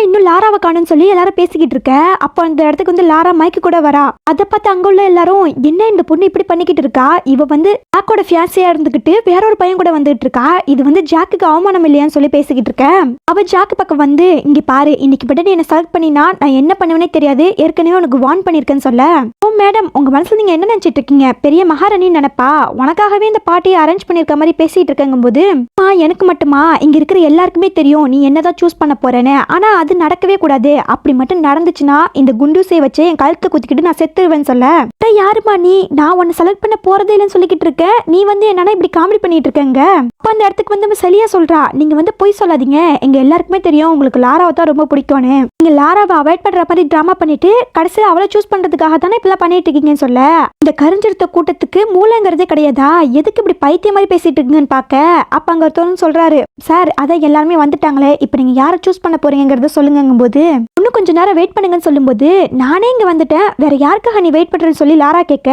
Speaker 1: இன்னும் லாராவை காணும்னு சொல்லி எல்லாரும் பேசிக்கிட்டு இருக்க. அப்போ அந்த இடத்துக்கு வந்து லாரா மைக்கு கூட வரா. அதை பார்த்து அங்க உள்ள எல்லாரும், என்ன இந்த பொண்ணு இப்படி பண்ணிக்கிட்டு இருக்கா, இவ வந்து ஜாக்கோட ஃபியான்சியா இருந்துகிட்டு வேற ஒரு பையன் கூட வந்துட்டு இருக்கா, இது வந்து ஜாக்குக்கு அவமானம் இல்லையான்னு சொல்லி பேசிக்கிட்டு இருக்க. அவ ஜாக்கு பக்கம் வந்து, இங்க பாரு இன்னைக்கு பட்டு என்ன செலக்ட் பண்ணினா நான் என்ன பண்ணுவேனே தெரியாது, ஏற்கனவே உனக்கு வார்ன் பண்ணிருக்கேன்னு சொல்ல, ஓ மேடம் உங்க மனசுல நீங்க என்ன நினைச்சிட்டு இருக்கீங்க, பெரிய மகாராணி நினைப்பா, உனக்காகவே இந்த பார்ட்டியை அரேஞ்ச் பண்ணிருக்க மாதிரி பேசிட்டு இருக்கங்கும் போது, எனக்கு மட்டுமா இங்க இருக்கிற எல்லாருக்குமே தெரியும் நீ என்னதான் சூஸ் பண்ண போறேன்னு, ஆனா அது நடக்கவே கூடாது, அப்படி மட்டும் நடந்துச்சுன்னா இந்த குண்டூசை வச்சு என் கழுத்தை குத்திக்கிட்டு நான் செத்துருவேன்னு சொல்ல, யாருமா நீ, நான் உன்னை செலக்ட் பண்ண போறதே இல்லைன்னு சொல்லிக்கிட்டு இருக்க, நீ வந்து என்னன்னா இப்படி காமெடி பண்ணிட்டு இருக்கங்க. அப்ப அந்த இடத்துக்கு வந்து செலியா சொல்றா, நீங்க வந்து பொய் சொல்லாதீங்க, எங்க எல்லாருக்குமே தெரியும் உங்களுக்கு லாராவை தான் ரொம்ப பிடிக்கும்னு. நீங்க லாராவை அவாய்ட் பண்ற மாதிரி டிராமா பண்ணிட்டு கடைசியில் அவளை சூஸ் பண்றதுக்காக தானே இப்பெல்லாம் பண்ணிட்டு இருக்கீங்கன்னு சொல்ல, இந்த கருஞ்சிருத்த கூட்டத்துக்கு மூலங்கிறதே கிடையாதா, எதுக்கு இப்படி பைத்திய மாதிரி பேசிட்டு இருக்கீங்கன்னு பாக்க, அப்ப அங்க ஒருத்தவங்க சொல்றாரு, சார் அதான் எல்லாருமே வந்துட்டாங்களே, இப்ப நீங்க யாரை சூஸ் பண்ண போறீங்கிறத சொல்லுங்கும் போது, இன்னும் கொஞ்ச நேரம் வெயிட் பண்ணுங்கன்னு சொல்லும்போது, நானே இங்க வந்துட்டேன், வேற யாருக்காக நீ வெயிட் பண்றேன்னு சொல்லி லாரா கேட்க,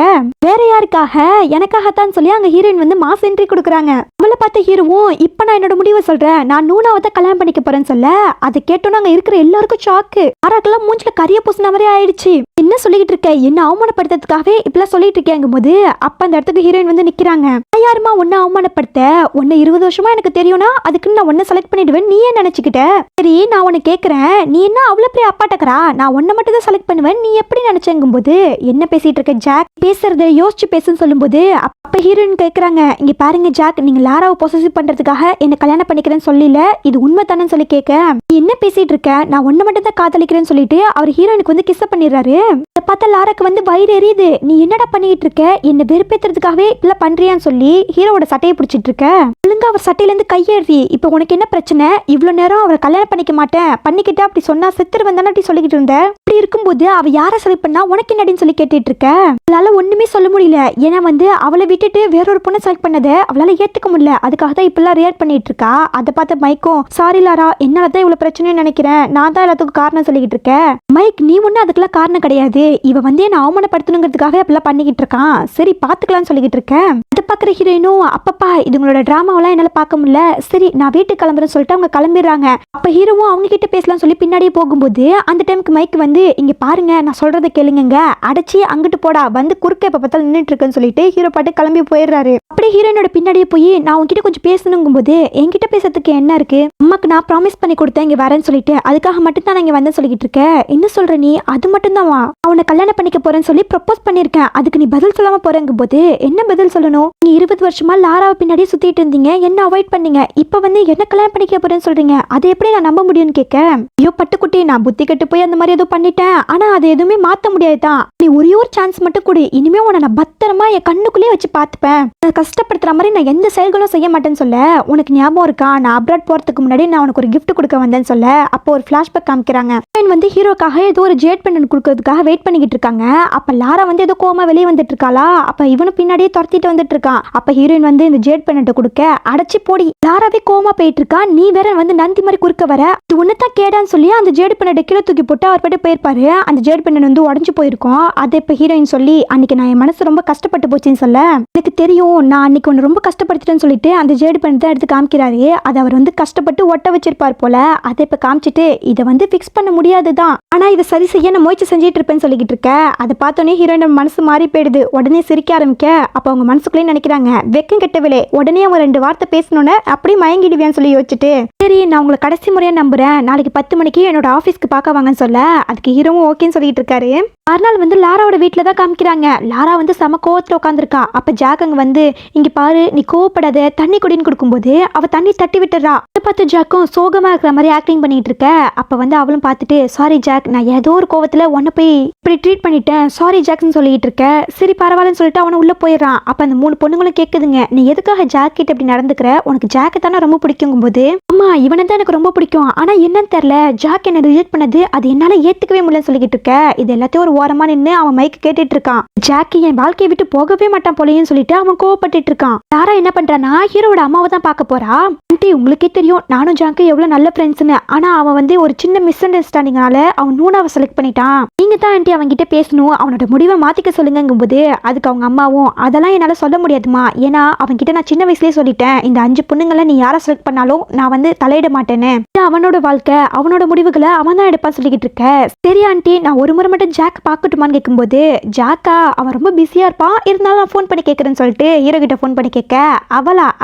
Speaker 1: வேற யாருக்காக, எனக்காகத்தான் சொல்லி அங்க ஹீரோயின் வந்து மாஸ் என்ட்ரி கொடுக்குறாங்க. அவளை பார்த்த ஹீரோவும், இப்ப நான் என்னோட முடிவை சொல்றேன், நான் நூனாவை தான் கல்யாணம் பண்ணிக்க போறேன்னு சொல்ல, அதை கேட்டோன்னு அங்க இருக்கிற எல்லாருக்கும் ஷாக்கு. லாராக்கெல்லாம் மூஞ்சில கரிய பூசின மாதிரி ஆயிடுச்சு. என்ன சொல்லிட்டு இருக்க, என்ன அவமானப்படுத்துறதுக்காகவே இப்பெல்லாம் சொல்லிட்டு இருக்கேங்கும் போது, அப்ப அந்த இடத்துக்கு ஹீரோயின் வந்து நிக்கிறாங்க. யாருமா உன்னை அவமானப்படுத்த, உன்னை 20 வருஷமா எனக்கு தெரியும்னா அதுக்குன்னு நான் உன்னை செலக்ட் பண்ணிடுவேன் நீ ஏன் நினைச்சுக்கிட்ட? சரி நான் உன்னை கேட்கறேன், நீ என்ன அவ்வளவு பெரிய அப்பாட்டக்கரா, நான் உன்னை மட்டும் தான் செலக்ட் பண்ணுவேன் நீ எப்படி நினைச்சேங்கும் போது, என்ன பேசிட்டு இருக்க ஜாக், பேசுறத யோசிச்சு பேசுன்னு சொல்லும் போது, அப்ப ஹீரோயின் கேட்கறாங்க, இங்க பாருங்க ஜாக், நீங்க லாராவை பொசசிவ் பண்றதுக்காக என்ன கல்யாணம் பண்ணிக்கிறேன்னு சொல்லல, இது உண்மை தானே சொல்லி கேட்க, நீ என்ன பேசிட்டு இருக்க, நான் உன்னை மட்டும் தான் காதலிக்கிறேன்னு சொல்லிட்டு அவர் ஹீரோயினுக்கு வந்து கிஸ் பண்ணிடுறாரு. இதை பார்த்தா லாராக்கு வந்து வயிறு எரியுது, நீ என்னடா பண்ணிட்டு இருக்க, என்ன வெறுப்பேத்துறதுக்காகவே இப்பெல்லாம் பண்றியான்னு சொல்லி ஹீரோவோட சட்டையை பிடிச்சிட்டு இருக்க, ஒழுங்கா அவர் சட்டையில இருந்து கையேறி, இப்ப உனக்கு என்ன பிரச்சனை, இவ்வளவு நேரம் அவரை கல்யாணம் பண்ணிக்க மாட்டேன் பண்ணிக்கிட்ட அப்படி சொன்னா செத்துரு வந்தானே சொல்லிக்கிட்டு இருந்த, இப்படி இருக்கும்போது அவ யாரை செலக்ட் பண்ணா உனக்கு என்னடின்னு சொல்லி கேட்டுட்டு இருக்க, அவளால ஒண்ணுமே சொல்ல முடியல, ஏன்னா வந்து அவளை விட்டுட்டு வேறொரு பொண்ணை செலக்ட் பண்ணதை அவளால ஏத்துக்க முடியல, அதுக்காக தான் இப்பெல்லாம் ரியாக்ட் பண்ணிட்டு இருக்கா. அதை பார்த்த மைக்கும், சாரி லாரா என்னாலதான் இவ்வளவு பிரச்சனைன்னு நினைக்கிறேன், நான் தான் எல்லாத்துக்கும் காரணம் சொல்லிக்கிட்டு இருக்கேன். மைக் நீ ஒண்ணு அதுக்கெல்லாம் காரணம் கிடையாது, இவ வந்து என்ன அவமானப்படுத்தணுங்கிறதுக்காக அப்படிலாம் பண்ணிக்கிட்டு இருக்கான், சரி பாத்துக்கலாம்னு சொல்லிக்கிட்டு இருக்கேன். அதை பாக்குற ஹீரோயினும், அப்பப்பா இது உங்களோட டிராமாவெல்லாம் என்னால பார்க்க முடியல, சரி நான் வீட்டுக்கு கிளம்புறேன்னு சொல்லிட்டு அவங்க கிளம்பிடுறாங்க. அப்ப ஹீரோவும் அவங்க கிட்ட பேசலாம் சொல்லி பின்னாடியே போகும்போது, அந்த டைமுக்கு மைக் வந்து, இங்க பாருங்க நான் சொல்றதை கேளுங்க, அடைச்சி அங்கிட்டு போடா, வந்து குறுக்க எப்ப பார்த்தாலும் நின்றுட்டு இருக்குன்னு சொல்லிட்டு ஹீரோ பாட்டு கிளம்பி போயிடுறாரு. அப்படியே ஹீரோயினோட பின்னாடியே போய், நான் உங்ககிட்ட கொஞ்சம் பேசணுங்கும் போது, என்கிட்ட பேசுறதுக்கு என்ன இருக்கு, அம்மாக்கு நான் ப்ராமிஸ் பண்ணி கொடுத்தேன் இங்க வரேன்னு சொல்லிட்டு, அதுக்காக மட்டும் தான் நான் இங்க வந்து சொல்லிக்கிட்டு இருக்கேன், என்ன சொல்ற நீ, அது மட்டும் தான் அவனை கல்யாணம் பண்ணிக்க போறேன்னு சொல்லி ப்ரப்போஸ் பண்ணிருக்கேன், அதுக்கு நீ பதில் சொல்லாம போறேங்கும் போது என்ன பதில் சொல்லணும், நீ 20 வருஷமா லாராவை பின்னாடியே சுத்திட்டு இருந்தீங்க, என்ன அவாய்ட் பண்ணீங்க, இப்ப வந்து என்ன கல்யாணம் பண்ணிக்க போறேன்னு சொல்றீங்க, அதை எப்படி நான் நம்ப முடியும்னு கேட்க, ஐயோ பட்டுக்குட்டி நான் புத்தி கட்டு போய் அந்த மாதிரி ஏதோ பண்ணிட்டேன், ஆனா அதை எதுவுமே மாத்த முடியாதுதான், நீ ஒரே ஒரு சான்ஸ் மட்டும் கொடு, இனிமே உன்னை நான் பத்திரமா என் கண்ணுக்குள்ளேயே வச்சு பார்த்துப்பேன், கஷ்டப்படுத்துற மாதிரி நான் எந்த செயல்களும் செய்ய மாட்டேன்னு சொல்ல, உனக்கு ஞாபகம் இருக்கா நான் அப்ராட் போறதுக்கு முன்னாடி நான் உனக்கு ஒரு கிஃப்ட் கொடுக்க வந்தேன்னு சொல்ல, அப்போ ஒரு பிளாஷ்பேக் காமிக்கிறாங்க, வந்து ஹீரோக்காக ஏதோ ஒரு ஜேட் பெண்டன்ட் கொடுக்கறதுக்காக வெயிட் பண்ணிக்கிட்டு இருக்காங்க. அப்ப லாரா வந்து ஏதோ கோமா வெளியே வந்துட்டு இருக்காளா, அப்ப இவனும் பின்னாடியே துரத்திட்டு வந்துட்டு இருக்கான். அப்ப ஹீரோயின் வந்து இந்த ஜேட் பெண்டன்ட் கொடுக்க, அடைச்சி போடி, லாராவே கோமா போயிட்டு இருக்கா, நீ வேற வந்து நந்தி மாதிரி குறுக்க வர, இது ஒண்ணுதான் கேடான்னு சொல்லி அந்த ஜேட் பெண்டன்ட் கீழே தூக்கி போட்டு அவர் பாட்டு போயிருப்பாரு. அந்த ஜேட் பெண்டன்ட் வந்து உடஞ்சு போயிருக்கும். அதை இப்ப ஹீரோயின் சொல்லி, அன்னைக்கு நான் என் மனசு ரொம்ப கஷ்டப்பட்டு போச்சுன்னு சொல்ல, எனக்கு தெரியும் நான் அன்னைக்கு ஒன்னு ரொம்ப கஷ்டப்படுத்திட்டேன்னு சொல்லிட்டு அந்த ஜேட் பெண்டன்ட் எடுத்து காமிக்கிறாரு. அதை அவர் வந்து கஷ்டப்பட்டு ஒட்ட வச்சிருப்பார் போல. அதை இப்ப காமிச்சிட்டு, இதை வந்து பிக்ஸ் பண்ண முடியாதுதான், ஆனா இதை சரி செய்ய நான் முயற்சி செஞ்சிட்டு இருப்பேன்னு சொல்லிக்கிட்டு இருக்க. அதை பார்த்தோன்னே ஹீரோயின் மனசு மாறி போயிடுது. உடனே சிரிக்க ஆரம்பிக்க, அப்ப அவங்க மனசுக்குள்ளே நினைக்கிறாங்க, வெக்கம் கெட்டவில்லை, உடனே அவங்க 2 வார்த்தை பேசணுன்னு அப்படியே மயங்கிடுவேன்னு சொல்லி யோசிச்சுட்டு, சரி நான் உங்களை கடைசி முறையா நம்புறேன், நாளைக்கு 10 மணிக்கு என்னோட ஆஃபீஸ்க்கு பார்க்க வாங்கன்னு சொல்ல, அதுக்கு ஹீரோவும் ஓகேன்னு சொல்லிட்டு இருக்காரு. மறுநாள் வந்து லாராவோட வீட்டில் தான் காமிக்கிறாங்க. லாரா வந்து செம கோவத்தில் உட்காந்துருக்கா. அப்போ ஜாக் அங்கே வந்து, இங்கே பாரு நீ கோவப்படாத, தண்ணி குடின்னு கொடுக்கும்போது அவள் தண்ணி தட்டி விட்டுறா. அதை பார்த்து ஜாக்கும் சோகமாக இருக்கிற மாதிரி ஆக்டிங் பண்ணிட்டு இருக்க. அப்போ வந்து அவளும் பார்த்துட்டு, சாரி ஜாக், நான் ஏதோ ஒரு கோவத்தில் உன்னை போய் இப்படி ட்ரீட் பண்ணிட்டேன், சாரி ஜாக்னு சொல்லிட்டு இருக்க. சரி பரவாயில்லன்னு சொல்லிட்டு அவனை உள்ளே போயிடறான். அப்போ அந்த 3 பொண்ணுங்களும் கேட்குதுங்க, நீ எதுக்காக ஜாக் கிட்ட இப்படி நடந்துக்கிற, உனக்கு ஜாக்கை தானே ரொம்ப பிடிக்குங்கும் போது, அம்மா இவனை தான் எனக்கு ரொம்ப பிடிக்கும், ஆனால் என்னன்னு தெரியல ஜாக் என்ன ரிஜெக்ட் பண்ணது அது என்னால் ஏற்றுக்கவே முடியலன்னு சொல்லிக்கிட்டு இருக்க. இது எல்லாத்தையும் ஒரு ஓரமா நின்று அவன் மைக்கு கேட்டுட்டு இருக்கான். ஜாக்கி என் வாழ்க்கையை விட்டு போகவே மாட்டான் போலேன்னு சொல்லிட்டு அவன் கோவப்பட்டு இருக்கான். லாரா என்ன பண்றானா, ஹீரோட அம்மாவை தான் பார்க்க போறா. ஆண்டி உங்களுக்கே தெரியும் நானும் ஜாக்கு எவ்வளவு நல்ல ஃப்ரெண்ட்ஸ்னு, ஆனா அவன் வந்து ஒரு சின்ன மிஸ் அண்டர்ஸ்டாண்டிங்னால அவன் நூனாவை செலக்ட் பண்ணிட்டான். நீங்க தான் ஆண்டி அவன் கிட்ட பேசணும், அவனோட முடிவை மாத்திக்க சொல்லுங்கும் போது, அதுக்கு அவங்க அம்மாவும், அதெல்லாம் என்னால சொல்ல முடியாதுமா, ஏன்னா அவன் கிட்ட நான் சின்ன வயசுலயே சொல்லிட்டேன், இந்த 5 பொண்ணுங்களை நீ யாரை செலக்ட் பண்ணாலும் நான் வந்து தலையிட மாட்டேன்னு, அவனோட வாழ்க்கை அவனோட முடிவுகளை அவன் தான் எடுப்பான்னு சொல்லிக்கிட்டு இருக்க. சரி ஆண்டி நான் ஒரு முறை மட்டும் ஜாக் பார்க்கட்டுமான்னு கேட்கும்போது, ஜாக்கா அவன் ரொம்ப பிஸியா இருப்பான், இருந்தாலும் நான் ஃபோன் பண்ணி கேட்கறேன்னு சொல்லிட்டு ஹீரோ கிட்ட ஃபோன் பண்ணி கேட்க,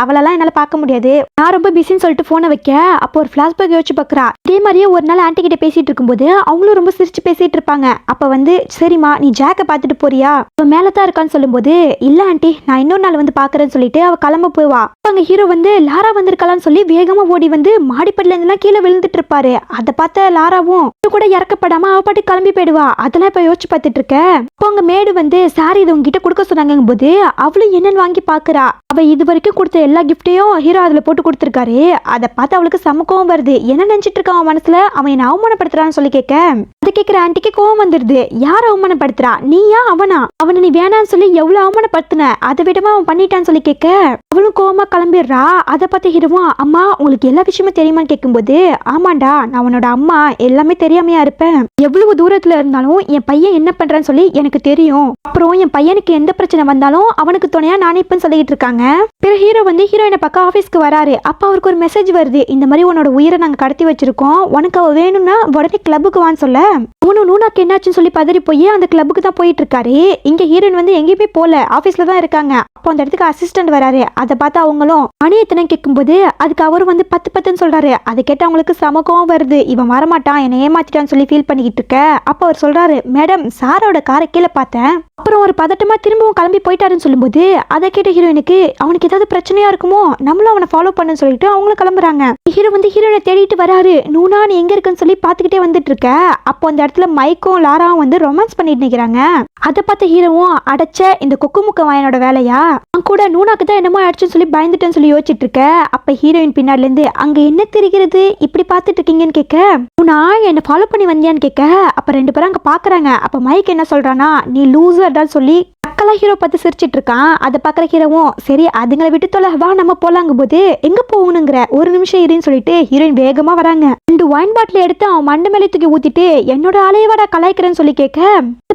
Speaker 1: அவளெல்லாம் என்னால பார்க்க முடியாது, நான் ரொம்ப பிஸின்னு சொல்லிட்டு போனை வைக்க. அப்போ ஒரு பிளாஷ்பேக் யோசிச்சு பார்க்கறா. இதே மாதிரியே ஒரு நாள் ஆண்டி கிட்ட பேசிட்டு இருக்கும்போது அவங்களும் ரொம்ப சிரிச்சு பேசிட்டு இருப்பாங்க. அப்ப வந்து, சரிம்மா நீ ஜாக்கை பார்த்துட்டு போறியா, அவ மேலதான் இருக்கான்னு சொல்லும்போது, இல்ல ஆண்டி நான் இன்னொரு நாள் வந்து பாக்குறேன்னு சொல்லிட்டு அவ கிளம்ப போவா. அங்க ஹீரோ வந்து லாரா வந்திருக்கலாம்னு சொல்லி வேகமா ஓடி வந்து மாடிப்படில இருந்தெல்லாம் கீழே விழுந்துட்டு இருப்பாரு. அதை பார்த்த லாராவும் கூட இறக்கப்படாம அவ பாட்டு கிளம்பி போயிடுவா. அதெல்லாம் இப்ப யோசிச்சு பார்த்துட்டு இருக்க. அப்போ அவங்க மேடு வந்து சாரி இதை உங்ககிட்ட கொடுக்க சொன்னாங்க போது அவளும் என்னன்னு வாங்கி பாக்குறா. அவ இது வரைக்கும் கொடுத்த எல்லா கிஃப்டையும் ஹீரோ அதுல போட்டு கொடுத்துருக்காரு. அதை பார்த்து அவளுக்கு செம கோவம் வருது. என்ன நினைச்சிட்டு இருக்கான் அவன் மனசுல, அவன் என்ன அவமானப்படுத்துறான்னு சொல்லி கேட்க அதை கேட்கிற ஆன்டிக்கு கோவம் வந்துருது. யார் அவமானப்படுத்துறா, நீயா அவனா? அவனை நீ வேணான்னு சொல்லி எவ்வளவு அவமானப்படுத்தின, அதை விடமா அவன் பண்ணிட்டான்னு சொல்லி கேட்க அவளும் கோவமா கிளம்பிடுறா. அதை பார்த்து ஹீரோவும் அம்மா உங்களுக்கு எல்லா விஷயமும் தெரியுமான்னு கேட்கும்போது ஆமாண்டா நான் உன்னோட அம்மா, எல்லாமே தெரியாமையா இருப்பேன். எவ்வளவு தூரத்துல இருந்தாலும் என் பையன் என்ன பண்றான்னு சொல்லி எனக்கு தெரியும். அப்புறம் என் பையனுக்கு எந்த பிரச்சனை வந்தாலும் அவனுக்கு துணையா நானே இப்ப சொல்லிட்டு இருக்காங்க. பிறகு ஹீரோ வந்து ஹீரோயினை பக்கம் ஆபீஸ்க்கு வராரு. அப்ப அவருக்கு ஒரு மெசேஜ் வருது, இந்த மாதிரி உன்னோட உயிரை நாங்க கடத்தி வச்சிருக்கோம், உனக்கு அவ வேணும்னா உடனே கிளப்புக்கு வான்னு சொல்ல அவனும் லூனாக்கு என்னாச்சுன்னு சொல்லி பதறி போய் அந்த கிளப்புக்கு தான் போயிட்டு இருக்காரு. இங்க ஹீரோயின் வந்து எங்கேயுமே போல, ஆபீஸ்ல தான் இருக்காங்க. அப்போ அந்த இடத்துக்கு அசிஸ்டன்ட் வராரு. அதை பார்த்து அவங்களும் மணி எத்தனை கேட்கும்போது அதுக்கு அவரும் வந்து 10 சொல்றாரு. அதை கேட்டு அவங்களுக்கு சமக்கம் வருது. இவன் வரமாட்டான், என்னை ஏமாத்திட்டான்னு சொல்லி ஃபீல் பண்ணிக்கிட்டு இருக்க. அப்போ அவர் சொல்றாரு, மேடம் சாரோட காரை கீழே பார்த்தேன். அப்புறம் ஒரு பதட்டமா திரும்பவும் கிளம்பி போயிட்டாருன்னு சொல்லும்போது அதை கேட்ட ஹீரோயினுக்கு அவனுக்கு ஏதாவது பிரச்சனையா இருக்குமோ, நம்மளும் அவனை ஃபாலோ பண்ணு சொல்லிட்டு அவங்களும் கிளம்புறாங்க. ஹீரோ வந்து ஹீரோயினை தேடிட்டு வராரு. நூனா நீ எங்க இருக்குன்னு சொல்லி பாத்துக்கிட்டே வந்துட்டு இருக்க. அப்போ அந்த இடத்துல மைக்கும் லாராவும் வந்து ரொமான்ஸ் பண்ணிட்டு நிக்கிறாங்க. அதை பார்த்த ஹீரோவும் அடைச்ச இந்த கொக்கு முக்க வாயனோட வேலையா, அவன் கூட நூனாக்கு தான் என்னமோ ஆயிடுச்சுன்னு சொல்லி பயந்துட்டேன்னு சொல்லி யோசிச்சுட்டு இருக்க. அப்ப ஹீரோயின் பின்னாடில இருந்து அங்க என்ன தெரிகிறது இப்படி பாத்துட்டு இருக்கீங்கன்னு கேட்க நூனா என்ன ஃபாலோ பண்ணி வந்தியான்னு கேட்க அப்ப 2 பேரும் அங்க பாக்குறாங்க. அப்ப மைக் என்ன சொல்றானா, நீ லூசர்டான்னு சொல்லி அக்கெல்லாம் ஹீரோ பார்த்து சிரிச்சிட்டு இருக்கான். அதை பாக்குற ஹீரோவும் சரி அதுங்களை விட்டு தொலை வா நம்ம போலாங்க போது எங்க போகணுங்கிற ஒரு நிமிஷம் இருன்னு சொல்லிட்டு ஹீரோயின் வேகமா வராங்க. 2 ஒயின் பாட்டில் எடுத்து அவன் மண்டை மேலே தூக்கி ஊத்திட்டு என்னோட அலையவாடா கலாய்க்கிறேன்னு சொல்லி கேட்க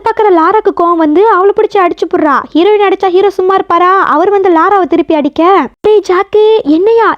Speaker 1: பாக்குற லாராக்கு கோவம் வந்து அவளை பிடிச்சி அடிச்சு போடுறா. ஹீரோயின் அடிச்சா ஹீரோ சும்மா இருப்பாரா, அவர் வந்து லாராவை திருப்பி அடிக்க டேய் ஜாக்கு என்னையா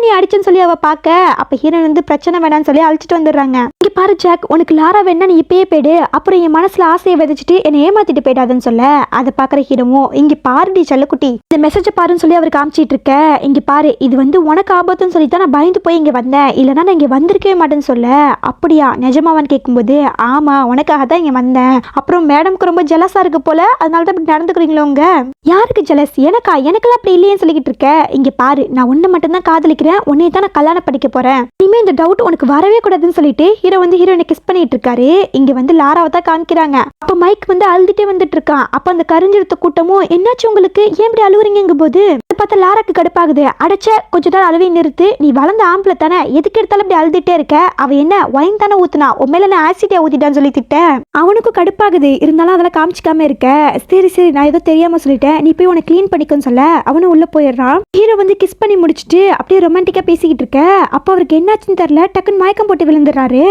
Speaker 1: நீ அடிச்சுன்னு சொல்லி அவ பாக்க அப்ப ஹீரோயின் வந்து பிரச்சனை வேணான்னு சொல்லி அழிச்சிட்டு வந்துடுறாங்க. இங்க பாரு ஜாக், உனக்கு லாரா வேணா நீ இப்பயே போயிடு, அப்புறம் என் மனசுல ஆசையை விதைச்சிட்டு என்னை ஏமாத்திட்டு போயிடாதுன்னு சொல்ல அதை பாக்குற ஹீரோவும் இங்க பாருடி செல்லக்குட்டி இந்த மெசேஜ் பாருன்னு சொல்லி அவர் காமிச்சிட்டு இருக்க. இங்க பாரு இது வந்து உனக்கு ஆபத்துன்னு சொல்லி தான் நான் பயந்து போய் இங்க வந்தேன், இல்லைன்னா நான் இங்க வந்திருக்கவே மாட்டேன்னு சொல்ல அப்படியா நிஜமாவான்னு கேட்கும்போது ஆமா உனக்காக தான் இங்க வந்தேன். அப்புறம் மேடம்க்கு ரொம்ப ஜெலஸா இருக்கு போல, அதனால தான் இப்படி நடந்துக்கிறீங்களோ. உங்க யாருக்கு ஜெலஸ், எனக்கெல்லாம் அப்படி இல்லையேன்னு சொல்லிக்கிட்டு இருக்க. இங்க பாரு நான் உன்னை மட்டும் தான் காதலிக்கிறேன், உன்னைய தான் நான் கல்யாணம் படிக்க போறேன், இனிமே இந்த டவுட் உனக்கு வரவே கூடாதுன்னு சொல்லிட்டு ஹீரோ வந்து ஹீரோயினை கிஸ் பண்ணிட்டு இருக்காரு. இங்க வந்து லாராவை தான் காமிக்கிறாங்க. அப்ப மைக் வந்து அழுதுட்டே வந்துட்டு இருக்கான். அப்ப அந்த கரிஞ்செடுத்த கூட்டமும் என்னாச்சு உங்களுக்கு, ஏன் இப்படி அழுவுறீங்க போது பார்த்தா லாராக்கு கடுப்பாகுது. அடைச்ச கொஞ்ச நேரம் அழுவை நிறுத்து, நீ வளர்ந்த ஆம்பளை தானே, எதுக்கு எடுத்தாலும் இப்படி அழுதுட்டே இருக்க, அவ என்ன ஒயின் தானே ஊத்துனா, உன் மேல நான் ஆசிட்டியா ஊத்திட்டான்னு சொல்லி திட்டேன். அவனுக்கும் கடுப்பாகுது, இருந்தாலும் அதெல்லாம் காமிச்சிக்காம இருக்க. சரி நான் ஏதோ தெரியாம சொல்லிட்டேன், நீ போய் உனக்கு கிளீன் பண்ணிக்கன்னு சொல்ல அவனும் உள்ள போயிடுறான். ஹீரோ வந்து கிஸ் பண்ணி முடிச்சுட்டு அப்படியே ரொமான்டிக்கா பேசிக்கிட்டு இருக்க. அப்ப அவருக்கு என்னாச்சுன்னு தெரியல, டக்குன்னு மயக்கம் போட்டு விழுந்துடுறாரு.